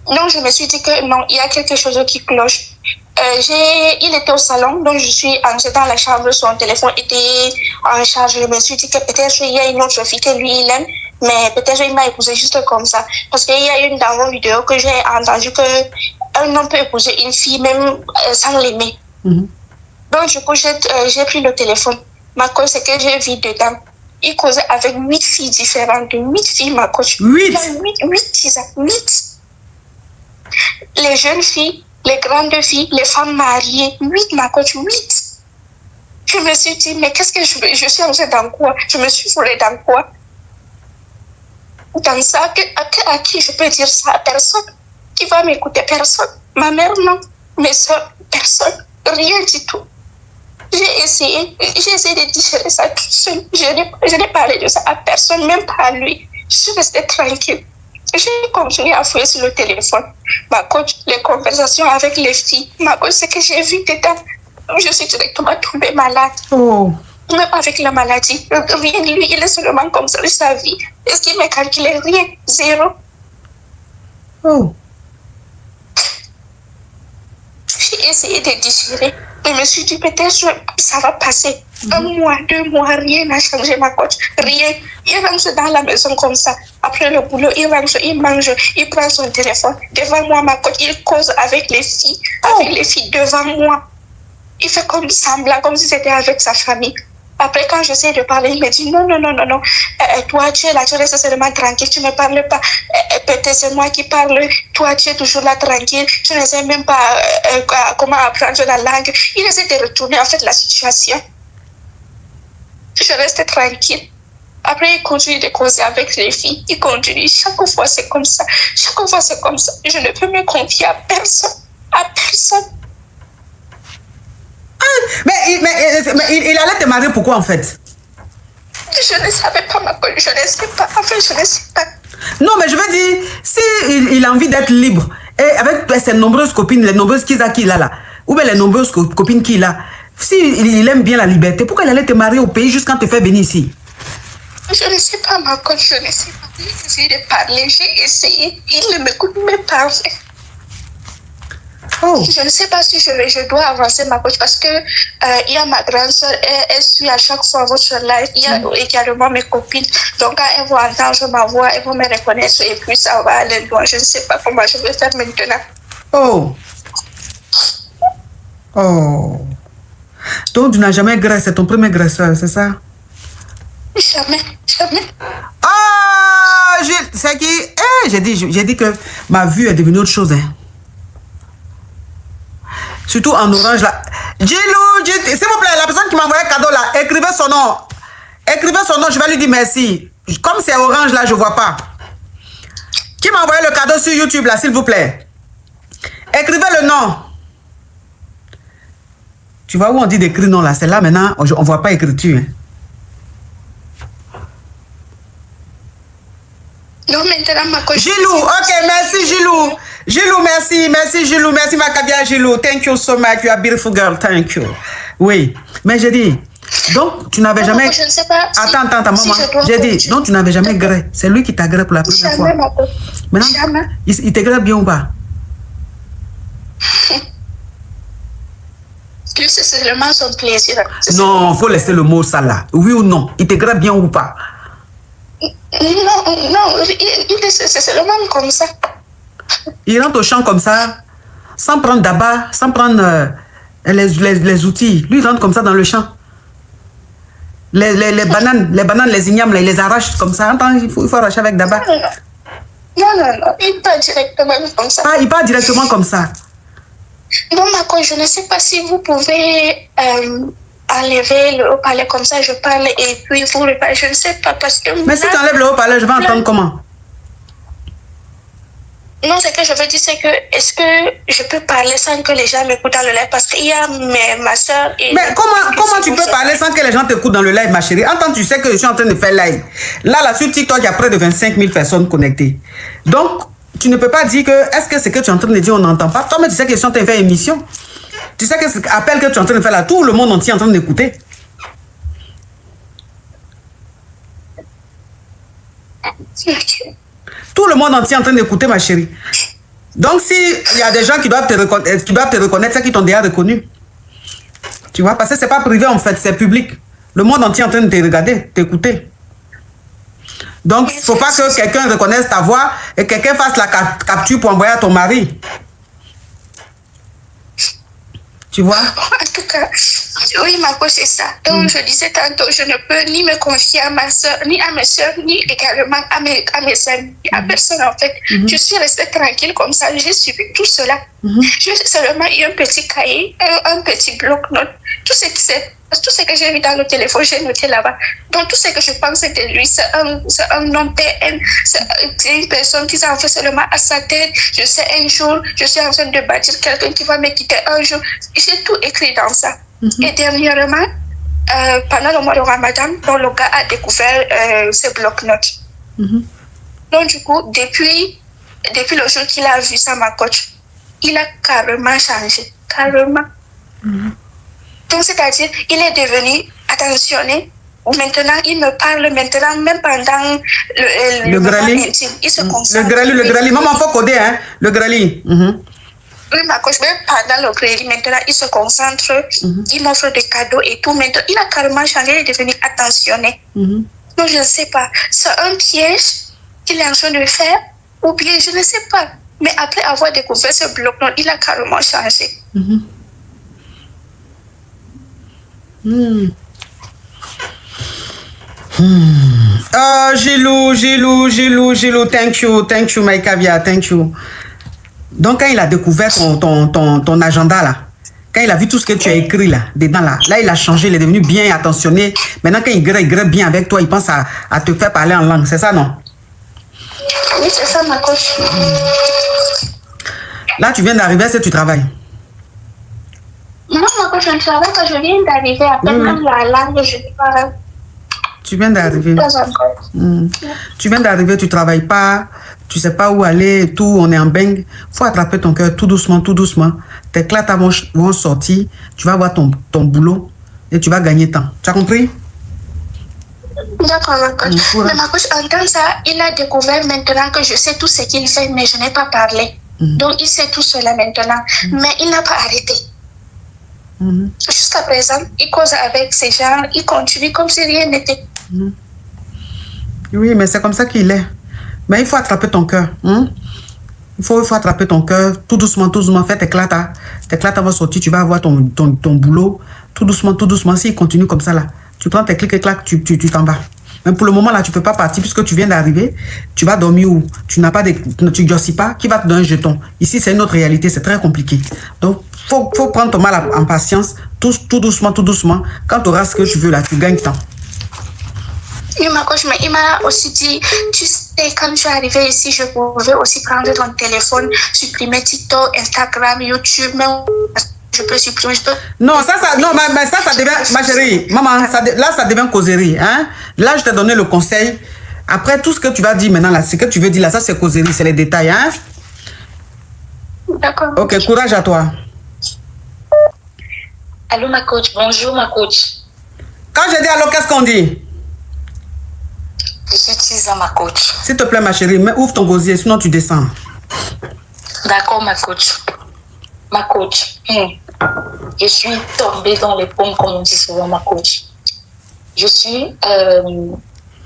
Donc, je me suis dit que non, il y a quelque chose qui cloche. Il était au salon, donc je suis entrée dans la chambre, son téléphone était en charge. Je me suis dit que peut-être il y a une autre fille que lui, il aime, mais peut-être il m'a épousé juste comme ça. Parce qu'il y a une dans vos vidéos que j'ai entendu qu'un homme peut épouser une fille même sans l'aimer. Donc, du coup, j'ai pris le téléphone. Ma coach, c'est que j'ai vu dedans. Il causait avec 8 filles différentes, 8 filles, ma coach. 8? 8. Les jeunes filles, les grandes filles, les femmes mariées, 8, ma coach, 8. Je me suis dit, mais qu'est-ce que je suis entrée dans quoi? Je me suis foulée dans quoi? Dans ça, à qui je peux dire ça? À personne. Qui va m'écouter? Personne. Ma mère, non. Mes soeurs, personne. Rien du tout. J'ai essayé de digérer ça toute seule. Je n'ai parlé de ça à personne, même pas à lui. Je suis restée tranquille. J'ai continué à fouiller sur le téléphone. Ma coach, les conversations avec les filles. Ma coach, ce que j'ai vu dedans, je suis directement tombée malade. Même avec la maladie. Rien, lui, il est seulement comme ça de sa vie. Est-ce qu'il m'a calculé? Rien. 0. J'ai essayé de digérer. Je me suis dit, peut-être ça va passer. 1 mois, 2 mois, rien n'a changé, ma coach. Rien. Il rentre dans la maison comme ça. Après le boulot, il rentre, il mange, il prend son téléphone. Devant moi, ma coach, il cause avec les filles. Avec les filles devant moi. Il fait comme semblant, comme si c'était avec sa famille. Après, quand j'essaie de parler, il me dit non. Toi, tu es là, tu restes seulement tranquille, tu ne parles pas. Peut-être c'est moi qui parle. Toi, tu es toujours là tranquille. Tu ne sais même pas comment apprendre la langue. Il essaie de retourner en fait la situation. Je reste tranquille. Après, il continue de causer avec les filles. Il continue. Chaque fois, c'est comme ça. Je ne peux me confier à personne. Mais il allait te marier pourquoi en fait? Je ne savais pas, ma coach. Je ne sais pas. Non, mais je veux dire, si il a envie d'être libre, et avec ses nombreuses copines, les nombreuses qu'il a là, ou bien les nombreuses copines qu'il a, si il aime bien la liberté, pourquoi il allait te marier au pays juste quand te fait venir ici? Je ne sais pas, ma coach. Je ne sais pas. J'ai essayé de parler, j'ai essayé. Il ne m'écoute même pas en fait. Je ne sais pas si je dois avancer, ma coach, parce que il y a ma grande soeur, elle suit à chaque fois votre live. Il y a également mes copines. Donc, quand elles vont entendre ma voix, elles vont me reconnaître et puis ça va aller loin. Je ne sais pas comment je vais faire maintenant. Donc, tu n'as jamais graissé, c'est ton premier graisseur, c'est ça? Jamais. C'est qui? J'ai dit que ma vue est devenue autre chose, hein. Surtout en orange là. Gilou, s'il vous plaît, la personne qui m'a envoyé un cadeau là, écrivez son nom. Je vais lui dire merci. Comme c'est orange là, je vois pas. Qui m'a envoyé le cadeau sur YouTube là, s'il vous plaît? Écrivez le nom. Tu vois où on dit d'écrire non là? C'est là maintenant, on voit pas écriture. Hein. Non, maintenant, ma coach. Gilou, ok, merci Gilou. Gilou, merci, merci Gilou, merci Macabia Gilou. Thank you so much, you are a beautiful girl, thank you. Oui, mais j'ai dit, donc tu n'avais jamais... Je ne sais pas. Attends, maman. Si j'ai dit, donc tu n'avais jamais gré. C'est lui qui t'a gré pour la première fois. Maintenant, jamais. Il te gré bien ou pas? C'est seulement son plaisir. Non, il faut laisser le mot ça là. Oui ou non? Il te gré bien ou pas? Non, c'est seulement comme ça. Il rentre au champ comme ça, sans prendre d'abat, sans prendre les outils. Lui, il rentre comme ça dans le champ. Les bananes, les ignames, là, il les arrache comme ça. Attends, il faut arracher avec d'abat. Non, il part directement comme ça. Ah, il part directement comme ça. Bon, ma coach, je ne sais pas si vous pouvez enlever le haut-parleur comme ça, je parle et puis vous le parlez. Je ne sais pas parce que... Mais si tu enlèves le haut-parleur, je vais entendre comment? Non, ce que je veux dire, c'est que est-ce que je peux parler sans que les gens m'écoutent dans le live? Parce qu'il y a ma soeur et... Mais comment tu peux parler sans que les gens t'écoutent dans le live, ma chérie? Entends, tu sais que je suis en train de faire live. Là, sur TikTok, il y a près de 25 000 personnes connectées. Donc, tu ne peux pas dire que est-ce que ce que tu es en train de dire, on n'entend pas? Toi, mais tu sais que je suis en train de faire émission. Tu sais que l'appel que tu es en train de faire là, tout le monde entier est en train d'écouter. Tout le monde entier est en train d'écouter, ma chérie. Donc, s'il y a des gens qui doivent te reconnaître, c'est qu'ils t'ont déjà reconnu. Tu vois, parce que ce n'est pas privé en fait, c'est public. Le monde entier est en train de te regarder, t'écouter. Donc, il ne faut pas que quelqu'un reconnaisse ta voix et quelqu'un fasse la capture pour envoyer à ton mari. Tu vois? En tout cas, oui, ma coach, c'est ça. Donc, je disais tantôt, je ne peux ni me confier à ma soeur, ni à mes soeurs, ni également à mes amis, à personne, en fait. Je suis restée tranquille comme ça, j'ai suivi tout cela. J'ai seulement eu un petit cahier, un petit bloc-notes. Tout ce que j'ai vu dans le téléphone, j'ai noté là-bas. Donc, tout ce que je pense de lui, c'est un homme PN, c'est une personne qui s'en fait seulement à sa tête. Je sais, un jour, je suis en train de bâtir quelqu'un qui va me quitter un jour. J'ai tout écrit dans ça. Et dernièrement, pendant le mois de Ramadan, le gars a découvert ce bloc-notes. Donc, du coup, depuis le jour qu'il a vu ça, ma coach, il a carrément changé. Carrément. Donc, c'est-à-dire, il est devenu attentionné. Maintenant, il me parle maintenant, même pendant le moment intime. Il se concentre. Le grali. Maman, il faut coder, hein? Le grali. Oui, ma coach, même pendant le grali, maintenant, il se concentre. Il m'offre des cadeaux et tout. Maintenant, il a carrément changé, il est devenu attentionné. Donc, je ne sais pas. C'est un piège qu'il est en train de faire ou bien, je ne sais pas. Mais après avoir découvert ce bloc-notes, il a carrément changé. Gilou, thank you, my caviar, thank you. Donc, quand il a découvert ton agenda là, quand il a vu tout ce que tu as écrit là, dedans là, il a changé, il est devenu bien attentionné. Maintenant, quand il grette bien avec toi, il pense à te faire parler en langue, c'est ça, non? Oui, c'est ça, ma coach. Là, tu viens d'arriver, est-ce que tu travailles? Non, ma coach, je ne travaille pas, je viens d'arriver. À peine même la langue, je parle. Tu viens d'arriver. Tu viens d'arriver, tu ne travailles pas, tu ne sais pas où aller et tout, on est en bang. Il faut attraper ton cœur tout doucement, tout doucement. Tes clats vont sortir, tu vas voir ton boulot et tu vas gagner temps. Tu as compris? D'accord, ma coach. Mais ma coach, en tant que ça, il a découvert maintenant que je sais tout ce qu'il fait, mais je n'ai pas parlé. Donc, il sait tout cela maintenant. Mais il n'a pas arrêté. Jusqu'à présent, il cause avec ces gens, il continue comme si rien n'était. Oui, mais c'est comme ça qu'il est. Mais il faut attraper ton cœur. Il faut attraper ton cœur, tout doucement, fais tes clatas. Tes clatas vont sortir, tu vas avoir ton boulot. Tout doucement, s'il continue comme ça là, tu prends tes clics et claques, tu t'en vas. Mais pour le moment là, tu ne peux pas partir puisque tu viens d'arriver. Tu vas dormir où? Tu n'as pas tu ne grossis pas. Qui va te donner un jeton? Ici, c'est une autre réalité, c'est très compliqué. Donc, faut prendre ton mal en patience, tout doucement. Quand tu auras ce que tu veux là, tu gagnes temps. Oui, ma coach, mais il m'a aussi dit, tu sais, quand je suis arrivée ici, je pouvais aussi prendre ton téléphone, supprimer TikTok, Instagram, YouTube, même je peux supprimer, Non, ça devient, ma chérie, maman, ça devient causerie, hein. Là, je t'ai donné le conseil. Après, tout ce que tu vas dire maintenant, là, ce que tu veux dire là, ça c'est causerie, c'est les détails, hein? D'accord. Ok, courage à toi. Allô, ma coach. Bonjour, ma coach. Quand je dis allô, qu'est-ce qu'on dit? Je suis Tisa, ma coach. S'il te plaît, ma chérie, ouvre ton gosier, sinon tu descends. D'accord, ma coach. Ma coach. Je suis tombée dans les pommes, comme on dit souvent, ma coach. Je suis,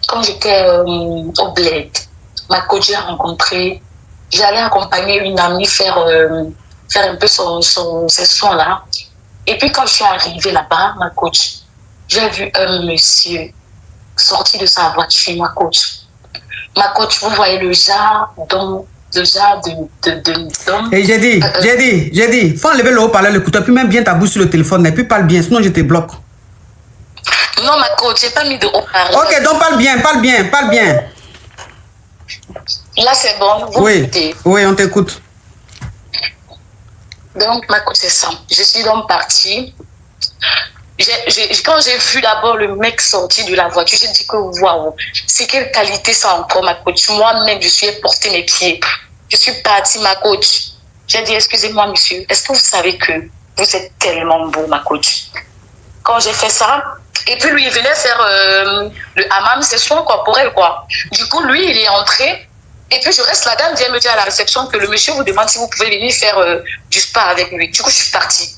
quand j'étais au bled, ma coach, j'ai rencontré, j'allais accompagner une amie faire un peu ses soins là. Et puis quand je suis arrivée là-bas, ma coach, j'ai vu un monsieur sorti de sa voiture, ma coach. Ma coach, vous voyez le genre d'homme. Et j'ai dit, faut enlever le haut-parleur, l'écouteur, puis même bien ta bouche sur le téléphone, et puis parle bien, sinon je te bloque. Non, ma coach, j'ai pas mis de haut-parleur. Ok, donc parle bien. Là, c'est bon, vous écoutez. Oui, on t'écoute. Donc, ma coach, c'est ça. Je suis donc partie. Quand j'ai vu d'abord le mec sortir de la voiture, j'ai dit que waouh, c'est quelle qualité ça encore, ma coach. Moi-même, je suis porté mes pieds. Je suis partie, ma coach. J'ai dit, excusez-moi, monsieur, est-ce que vous savez que vous êtes tellement beau, ma coach? Quand j'ai fait ça, et puis lui, il venait faire le hammam, c'est soin corporel, quoi. Du coup, lui, il est entré. Et puis, je reste, la dame vient me dire à la réception que le monsieur vous demande si vous pouvez venir faire du spa avec lui. Du coup, je suis partie.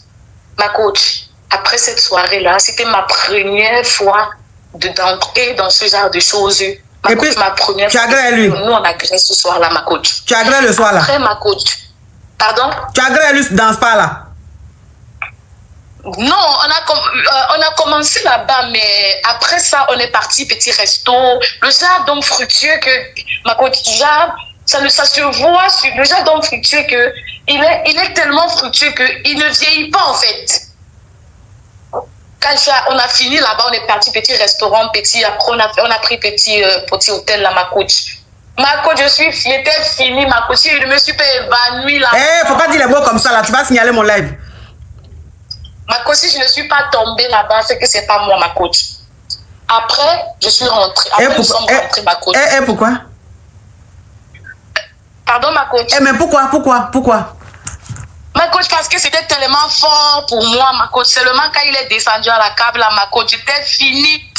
Ma coach, après cette soirée-là, c'était ma première fois d'entrer dans ce genre de choses. Ma coach, ma première fois. Tu agrées lui? Nous, on agrée ce soir-là, ma coach. Tu agrées le soir-là? Après, ma coach. Pardon? Tu agrées lui dans ce spa-là? Non, on a commencé là-bas, mais après ça, on est parti petit resto. Le genre d'homme fructueux que ma coach, ça se voit sur le genre d'homme fructueux que il est tellement fructueux qu'il ne vieillit pas en fait. Quand on a fini là-bas, on est parti petit restaurant, après on a pris petit hôtel là, ma coach. Ma coach, j'étais finie, ma coach, je me suis pas évanouie là. Faut pas dire les mots comme ça là, tu vas signaler mon live. Ma coach, si je ne suis pas tombée là-bas, c'est que c'est pas moi, ma coach. Après, je suis rentrée. Après, nous sommes rentrés, ma coach. Pourquoi? Pardon, ma coach. Mais pourquoi? Ma coach, parce que c'était tellement fort pour moi, ma coach. Seulement quand il est descendu à la câble, là, ma coach, j'étais finie.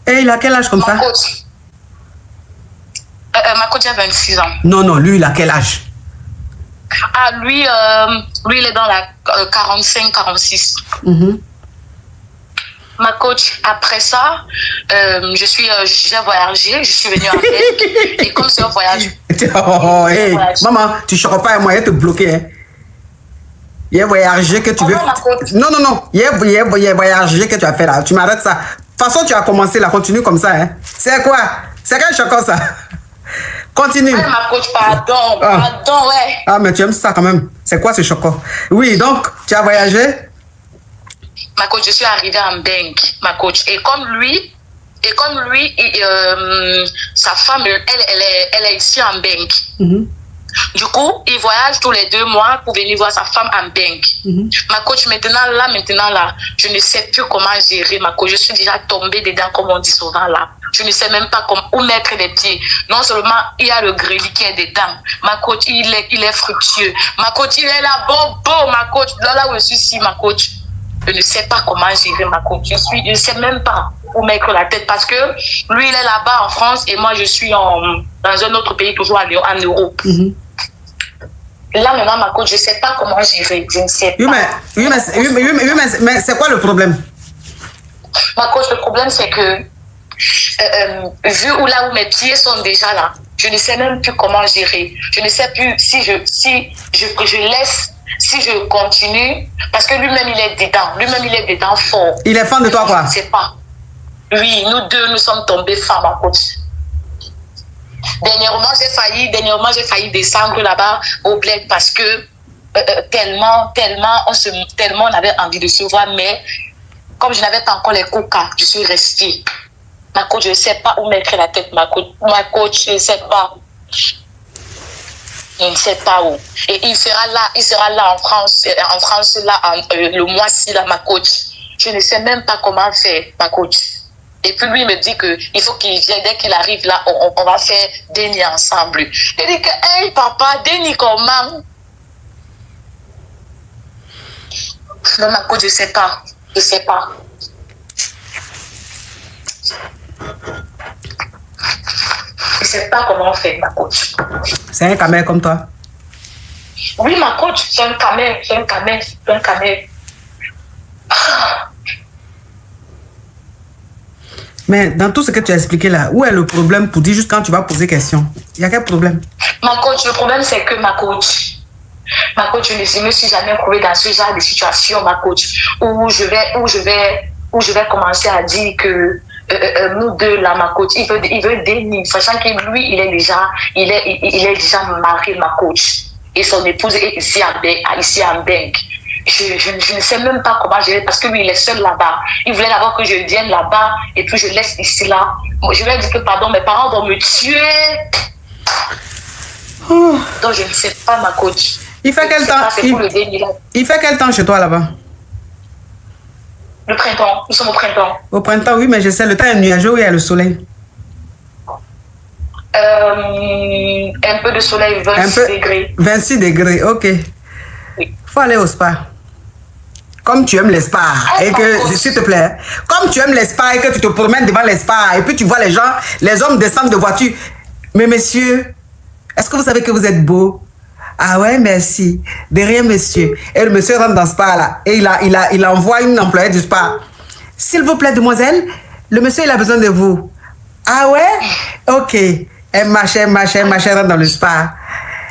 Et il a quel âge comme ça? Ma coach a 26 ans. Non, lui, il a quel âge? Ah, lui, il est dans la 45-46. Ma coach, après ça, j'ai voyagé, je suis venue en Belgique. Et comme c'est un voyage... Maman, tu ne choques pas, moi, il te bloquer. Hein. Il y a voyagé que tu veux... Non. Il y a voyagé que tu as fait là. Tu m'arrêtes ça. De toute façon, tu as commencé là, continue comme ça. Hein. C'est quoi? C'est quel choquant ça? Continue. Ma coach, pardon, ouais. Ah, mais tu aimes ça quand même. C'est quoi ce choquant? Oui, donc, tu as voyagé? Ma coach, je suis arrivée en Belgique, ma coach. Et comme lui, sa femme, elle est ici en Belgique. Du coup, il voyage tous les 2 mois pour venir voir sa femme en Belgique. Ma coach, maintenant là, je ne sais plus comment gérer, ma coach. Je suis déjà tombée dedans, comme on dit souvent là. Je ne sais même pas où mettre les pieds. Non seulement il y a le grêle qui est dedans. Ma coach, il est fructueux. Ma coach, il est là, beau, ma coach. Là où je suis ici, ma coach. Je ne sais pas comment gérer, ma coach. Je ne sais même pas où mettre la tête parce que lui, il est là-bas en France et moi, je suis dans un autre pays, toujours en Europe. Là, maintenant, ma coach, je ne sais pas comment gérer. Je ne sais pas. Mais c'est quoi le problème? Ma coach, le problème, c'est que vu là où mes pieds sont déjà là, je ne sais même plus comment gérer. Je ne sais plus si je laisse, si je continue, parce que lui-même, il est dedans fort. Il est fan de toi, quoi? Je ne sais pas. Oui, nous deux, nous sommes tombés femmes, ma coach. Dernièrement, j'ai failli descendre là-bas au bled parce que tellement on avait envie de se voir, mais comme je n'avais pas encore les coca, je suis restée. Ma coach, je ne sais pas où mettre la tête, ma coach, je ne sais pas. Je ne sais pas où. Et il sera là en France là, le mois-ci, là, ma coach. Je ne sais même pas comment faire, ma coach. Et puis lui, il me dit qu'il faut qu'il vienne, dès qu'il arrive là, on va faire des nids ensemble. Il dit que, hey papa, des nids comment? Non, ma coach, je sais pas. Je sais pas. Je sais pas comment on fait, ma coach. C'est un camel comme toi? Oui, ma coach, c'est un camel, c'est un camel, c'est un camel. Mais dans tout ce que tu as expliqué là, où est le problème pour dire juste quand tu vas poser question? Il y a quel problème? Ma coach, le problème c'est que ma coach, je ne me suis jamais trouvée dans ce genre de situation, ma coach, où je vais commencer à dire que nous deux là, ma coach, il veut dénier, sachant que lui, il est déjà marié, ma coach, et son épouse est ici en Bengue. Je ne sais même pas comment gérer parce que lui, il est seul là-bas. Il voulait d'abord que je vienne là-bas et puis je laisse ici là. Je lui ai dit que pardon, mes parents vont me tuer. Oh. Donc je ne sais pas, ma coach. Il fait quel temps? Il fait quel temps chez toi là-bas? Le printemps. Nous sommes au printemps. Au printemps, oui, mais je sais, le temps est nuageux où il y a le soleil. Un peu de soleil, 26 degrés. 26 degrés, ok. Oui. Faut aller au spa. Comme tu aimes les spas, et que, s'il te plaît, comme tu aimes les spas et que tu te promènes devant les spas, et puis tu vois les gens, les hommes descendent de voiture. Mais monsieur, est-ce que vous savez que vous êtes beau? Ah ouais, merci. De rien, monsieur. Et le monsieur rentre dans le spa là, et il envoie une employée du spa. S'il vous plaît, demoiselle, le monsieur, il a besoin de vous. Ah ouais? Ok. Elle marche, rentre dans le spa.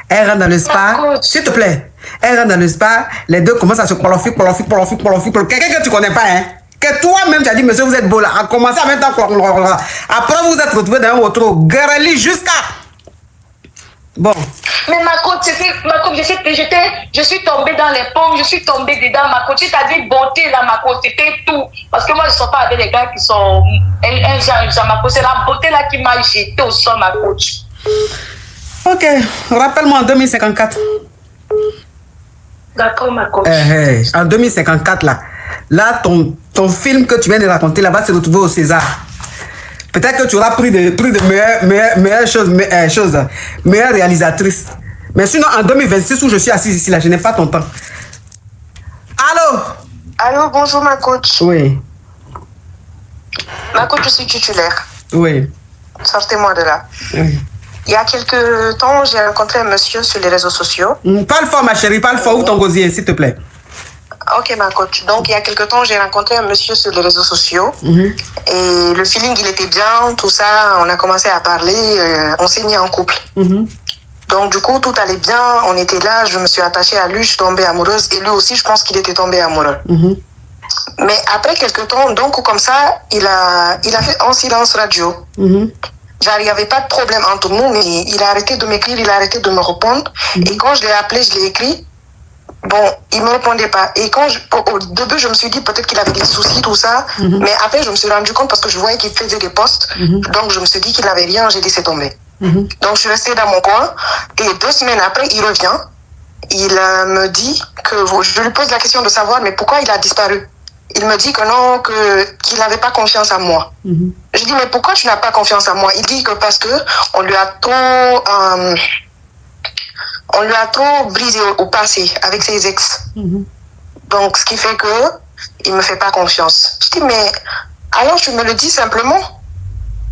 Elle rentre dans le spa. S'il te plaît. Elle rentre dans le spa, les deux commencent à se quelqu'un que tu connais pas, hein. Que toi-même tu as dit, monsieur, vous êtes beau là, a commencé à mettre après vous êtes retrouvé dans un autre guerreli jusqu'à. Bon. Mais ma coach, je suis tombée dans les pommes, je suis tombée dedans, ma coach. Tu t'as dit beauté là, ma coach, c'était tout. Parce que moi, je ne sors pas avec les gars qui sont. Ma coach, c'est la beauté là qui m'a jeté au sol, ma coach. Ok, rappelle-moi en 2054. D'accord, ma coach. En 2054, là ton film que tu viens de raconter, là, va se retrouver au César. Peut-être que tu auras pris de meilleures choses, meilleure réalisatrice. Mais sinon, en 2026, où je suis assise ici, là, je n'ai pas ton temps. Allô? Allô, bonjour, ma coach. Oui. Ma coach, je suis titulaire. Oui. Sortez-moi de là. Oui. Il y a quelques temps, j'ai rencontré un monsieur sur les réseaux sociaux. Parle fort, ma chérie, parle fort. Ouvre ton gosier, s'il te plaît. Ok, ma coach. Donc, il y a quelques temps, j'ai rencontré un monsieur sur les réseaux sociaux. Et le feeling, il était bien, tout ça. On a commencé à parler. On s'est mis en couple. Donc, du coup, tout allait bien. On était là. Je me suis attachée à lui. Je suis tombée amoureuse. Et lui aussi, je pense qu'il était tombé amoureux. Mais après quelques temps, donc, comme ça, il a fait en silence radio. Il n'y avait pas de problème entre nous, mais il a arrêté de m'écrire, il a arrêté de me répondre. Et quand je l'ai appelé, je l'ai écrit. Bon, il ne me répondait pas. Et au début, je me suis dit peut-être qu'il avait des soucis, tout ça. Mais après, je me suis rendu compte parce que je voyais qu'il faisait des posts. Donc, je me suis dit qu'il n'avait rien, j'ai dit c'est tombé. Donc, je suis restée dans mon coin. Et 2 semaines après, il revient. Il me dit que je lui pose la question de savoir, mais pourquoi il a disparu? Il me dit que non, qu'il n'avait pas confiance en moi. Je dis, mais pourquoi tu n'as pas confiance en moi? Il dit que parce que on lui a trop brisé au passé avec ses ex. Donc, ce qui fait que il me fait pas confiance. Je dis, mais alors tu me le dis simplement.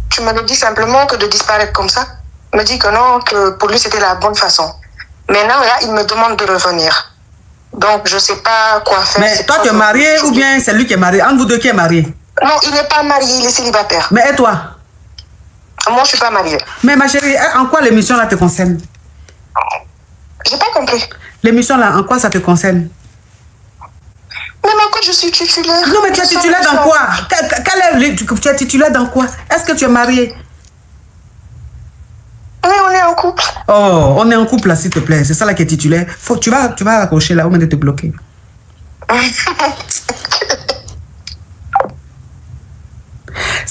Tu me le dis simplement que de disparaître comme ça. Il me dit que non, que pour lui c'était la bonne façon. Maintenant, là, il me demande de revenir. Donc, je ne sais pas quoi faire. Mais toi, tu es marié ou bien c'est lui qui est marié? Entre vous deux, qui est marié? Non, il n'est pas marié, il est célibataire. Mais et toi? Moi, je ne suis pas mariée. Mais ma chérie, en quoi l'émission là te concerne? J'ai pas compris. L'émission là, en quoi ça te concerne? Mais ma coach, je suis titulaire. Non, mais tu es titulaire dans quoi? Tu es titulaire dans quoi? Est-ce que tu es marié? Oui, on est en couple. Oh, on est en couple là, s'il te plaît. C'est ça là qui est titulaire. Tu vas raccrocher là, au lieu de te bloquer. Ça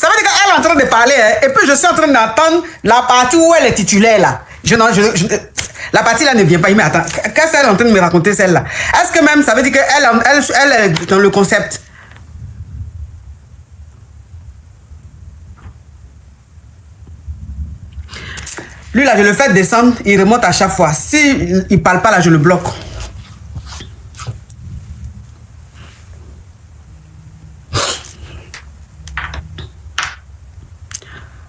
veut dire qu'elle est en train de parler, hein, et puis je suis en train d'entendre la partie où elle est titulaire là. La partie là ne vient pas. Mais attends, qu'est-ce qu'elle est en train de me raconter celle-là? Est-ce que même ça veut dire qu'elle est dans le concept? Lui, là, je le fais descendre, il remonte à chaque fois. Si il parle pas, là, je le bloque.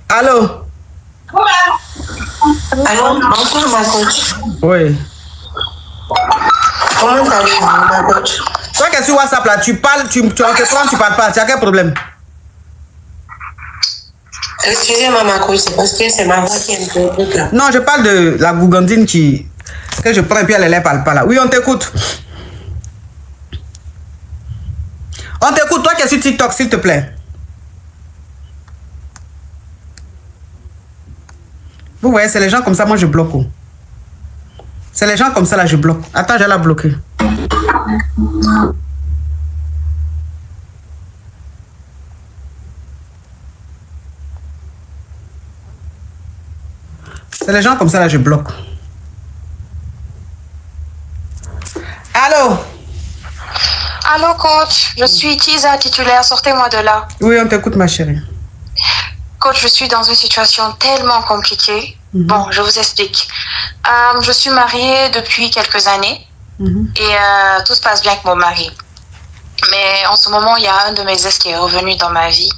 Allô? Allô, bonsoir, ma coach. Oui. Comment allez-vous, ma coach? Toi qui es sur WhatsApp, là, tu parles, tu entreprends, tu parles pas. Tu as quel problème? Excusez-moi, ma coach, c'est parce que c'est ma voix qui est un peu là. Non, je parle de la gougandine que je prends et puis elle ne parle pas là. Oui, on t'écoute. On t'écoute, toi qui es sur TikTok, s'il te plaît. Vous voyez, c'est les gens comme ça, moi je bloque. C'est les gens comme ça, là, je bloque. Attends, je vais la bloquer. C'est les gens comme ça, là, je bloque. Allô? Allô, coach. Je suis Tisa, titulaire. Sortez-moi de là. Oui, on t'écoute, ma chérie. Coach, je suis dans une situation tellement compliquée. Bon, je vous explique. Je suis mariée depuis quelques années et tout se passe bien avec mon mari. Mais en ce moment, il y a un de mes ex qui est revenu dans ma vie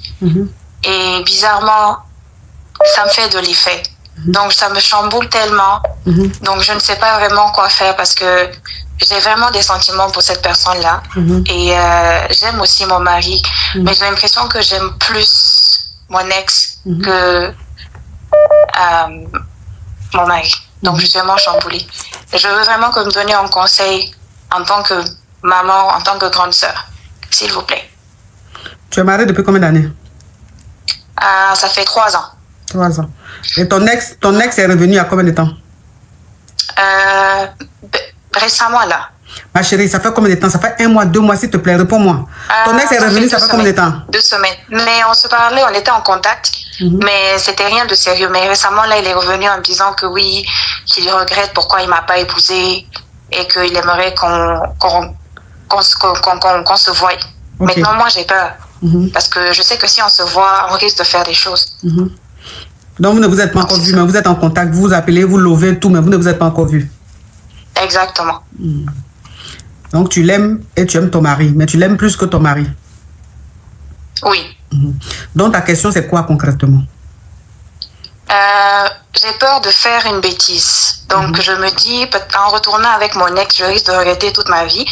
et bizarrement, ça me fait de l'effet. Donc, ça me chamboule tellement. Donc, je ne sais pas vraiment quoi faire parce que j'ai vraiment des sentiments pour cette personne-là. Et j'aime aussi mon mari. Mais j'ai l'impression que j'aime plus mon ex que mon mari. Donc, je suis vraiment chamboulée. Je veux vraiment que vous me donniez un conseil en tant que maman, en tant que grande sœur. S'il vous plaît. Tu es mariée depuis combien d'années? Ça fait 3 ans. 3 ans. Et ton ex est revenu il y a combien de temps? Récemment, là. Ma chérie, ça fait combien de temps? Ça fait 1 mois, 2 mois, s'il te plaît, réponds-moi. Ton ex est revenu, ça fait combien de temps? 2 semaines. Mais on se parlait, on était en contact, mais c'était rien de sérieux. Mais récemment, là, il est revenu en me disant que oui, qu'il regrette pourquoi il m'a pas épousée et qu'il aimerait qu'on se voie. Okay. Maintenant, moi, j'ai peur. Parce que je sais que si on se voit, on risque de faire des choses. Donc, vous ne vous êtes pas encore vu, mais vous êtes en contact, vous vous appelez, vous lovez tout, mais vous ne vous êtes pas encore vu. Exactement. Donc, tu l'aimes et tu aimes ton mari, mais tu l'aimes plus que ton mari. Oui. Donc, ta question, c'est quoi concrètement? J'ai peur de faire une bêtise. Donc, je me dis, en retournant avec mon ex, je risque de regretter toute ma vie.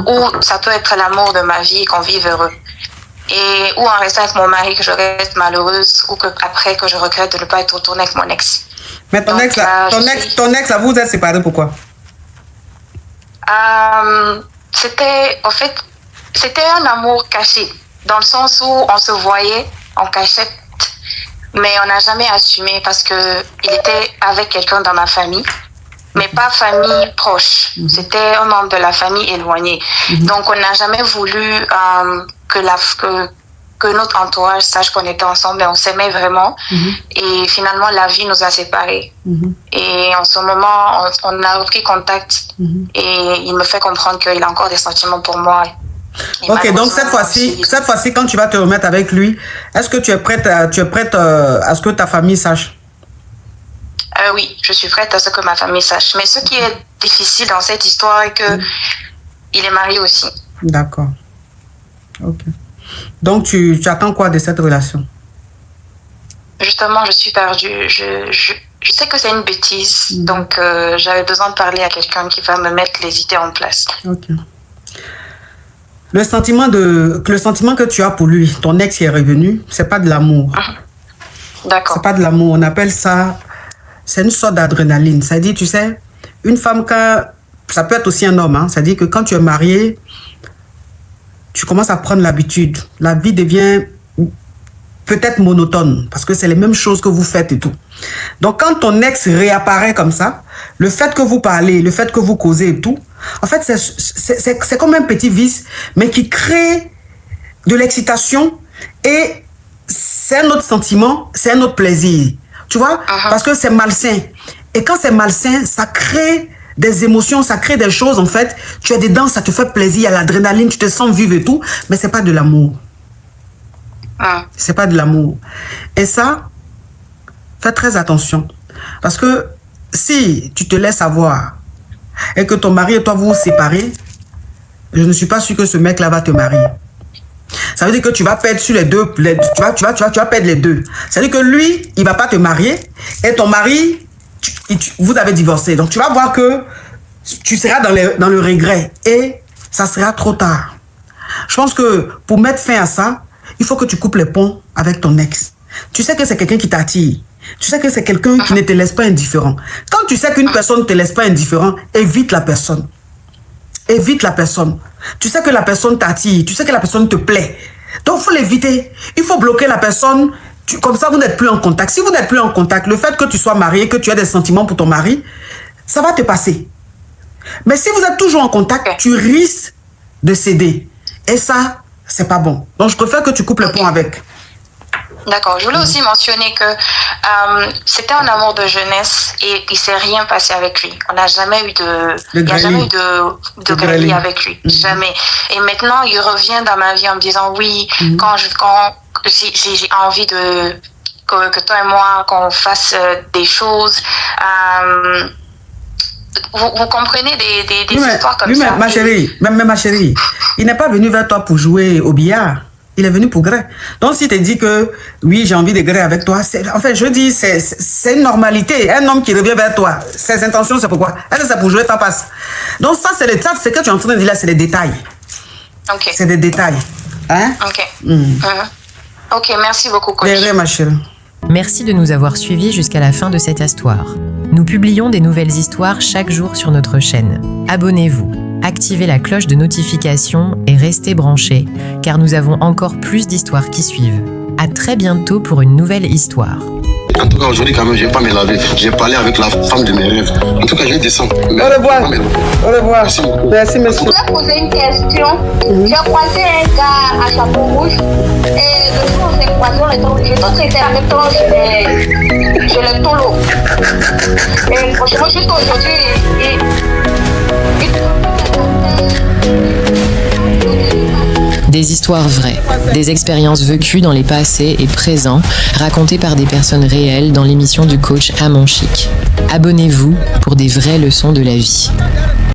Ou ça peut être l'amour de ma vie, qu'on vive heureux. Et ou en restant avec mon mari, que je reste malheureuse, ou que après que je regrette de ne pas être retournée avec mon ex. Mais ton ex, là, ton ex, là, vous êtes séparés, pourquoi? C'était un amour caché, dans le sens où on se voyait en cachette, mais on n'a jamais assumé parce que il était avec quelqu'un dans ma famille, mais pas famille proche. C'était un membre de la famille éloigné. Donc on n'a jamais voulu que notre entourage sache qu'on était ensemble, mais on s'aimait vraiment. Et finalement, la vie nous a séparés. Et en ce moment, on a repris contact et il me fait comprendre qu'il a encore des sentiments pour moi. Et ok, donc cette fois-ci, quand tu vas te remettre avec lui, est-ce que tu es prête à ce que ta famille sache? Oui, je suis prête à ce que ma famille sache. Mais ce qui est difficile dans cette histoire est que il est marié aussi. D'accord. Ok. Donc, tu attends quoi de cette relation? Justement, je suis perdue. Je sais que c'est une bêtise. Donc, j'avais besoin de parler à quelqu'un qui va me mettre les idées en place. Ok. Le sentiment que tu as pour lui, ton ex qui est revenu, c'est pas de l'amour. D'accord. C'est pas de l'amour. On appelle ça... C'est une sorte d'adrénaline. Ça dit, tu sais, une femme, ça peut être aussi un homme. Ça dit que quand tu es marié, tu commences à prendre l'habitude. La vie devient peut-être monotone parce que c'est les mêmes choses que vous faites et tout. Donc, quand ton ex réapparaît comme ça, le fait que vous parlez, le fait que vous causez et tout, en fait, c'est comme un petit vice, mais qui crée de l'excitation et c'est un autre sentiment, c'est un autre plaisir. Tu vois? Parce que c'est malsain. Et quand c'est malsain, ça crée des émotions, ça crée des choses, en fait. Tu es dedans, ça te fait plaisir, il y a l'adrénaline, tu te sens vivre et tout, mais c'est pas de l'amour. C'est pas de l'amour. Et ça, fais très attention. Parce que si tu te laisses avoir et que ton mari et toi vous vous séparez, je ne suis pas sûr que ce mec-là va te marier. Ça veut dire que tu vas perdre sur les deux, tu vas perdre les deux. Ça veut dire que lui, il va pas te marier et ton mari, vous avez divorcé. Donc tu vas voir que tu seras dans le regret et ça sera trop tard. Je pense que pour mettre fin à ça, il faut que tu coupes les ponts avec ton ex. Tu sais que c'est quelqu'un qui t'attire. Tu sais que c'est quelqu'un qui ne te laisse pas indifférent. Quand tu sais qu'une personne ne te laisse pas indifférent, évite la personne. Évite la personne. Tu sais que la personne t'attire. Tu sais que la personne te plaît. Donc, il faut l'éviter. Il faut bloquer la personne. Comme ça, vous n'êtes plus en contact. Si vous n'êtes plus en contact, le fait que tu sois marié, que tu aies des sentiments pour ton mari, ça va te passer. Mais si vous êtes toujours en contact, tu risques de céder. Et ça, c'est pas bon. Donc, je préfère que tu coupes les ponts avec. D'accord. Je voulais aussi mentionner que c'était un amour de jeunesse et il ne s'est rien passé avec lui. On n'a jamais eu de grêlis avec lui. Jamais. Et maintenant, il revient dans ma vie en me disant oui, quand j'ai envie que toi et moi, qu'on fasse des choses. Vous comprenez des histoires comme ça. Ma chérie, il n'est pas venu vers toi pour jouer au billard. Il est venu pour gré. Donc, s'il te dit que, oui, j'ai envie de gré avec toi, en fait, je dis, c'est une normalité. Un homme qui revient vers toi, ses intentions, c'est pourquoi? Est-ce que c'est pour jouer ta passe? Donc, ça, c'est ce que tu es en train de dire là, c'est des détails. Ok. C'est des détails. Hein? Ok. Ok, merci beaucoup, coach. Ma chérie. Merci de nous avoir suivis jusqu'à la fin de cette histoire. Nous publions des nouvelles histoires chaque jour sur notre chaîne. Abonnez-vous, activez la cloche de notification et restez branchés, car nous avons encore plus d'histoires qui suivent. À très bientôt pour une nouvelle histoire. En tout cas, aujourd'hui, quand même, je ne vais pas me laver. J'ai parlé avec la femme de mes rêves. En tout cas, je vais descendre. Au revoir. Au revoir. Merci beaucoup. Merci, monsieur. Je voulais poser une question. J'ai croisé un gars à chapeau rouge. Et le jour où on s'est croisé, je dois traiter avec toi, je le tolo. Et franchement, jusqu'à aujourd'hui, Des histoires vraies, des expériences vécues dans les passés et présents, racontées par des personnes réelles dans l'émission du coach Amon Chic. Abonnez-vous pour des vraies leçons de la vie.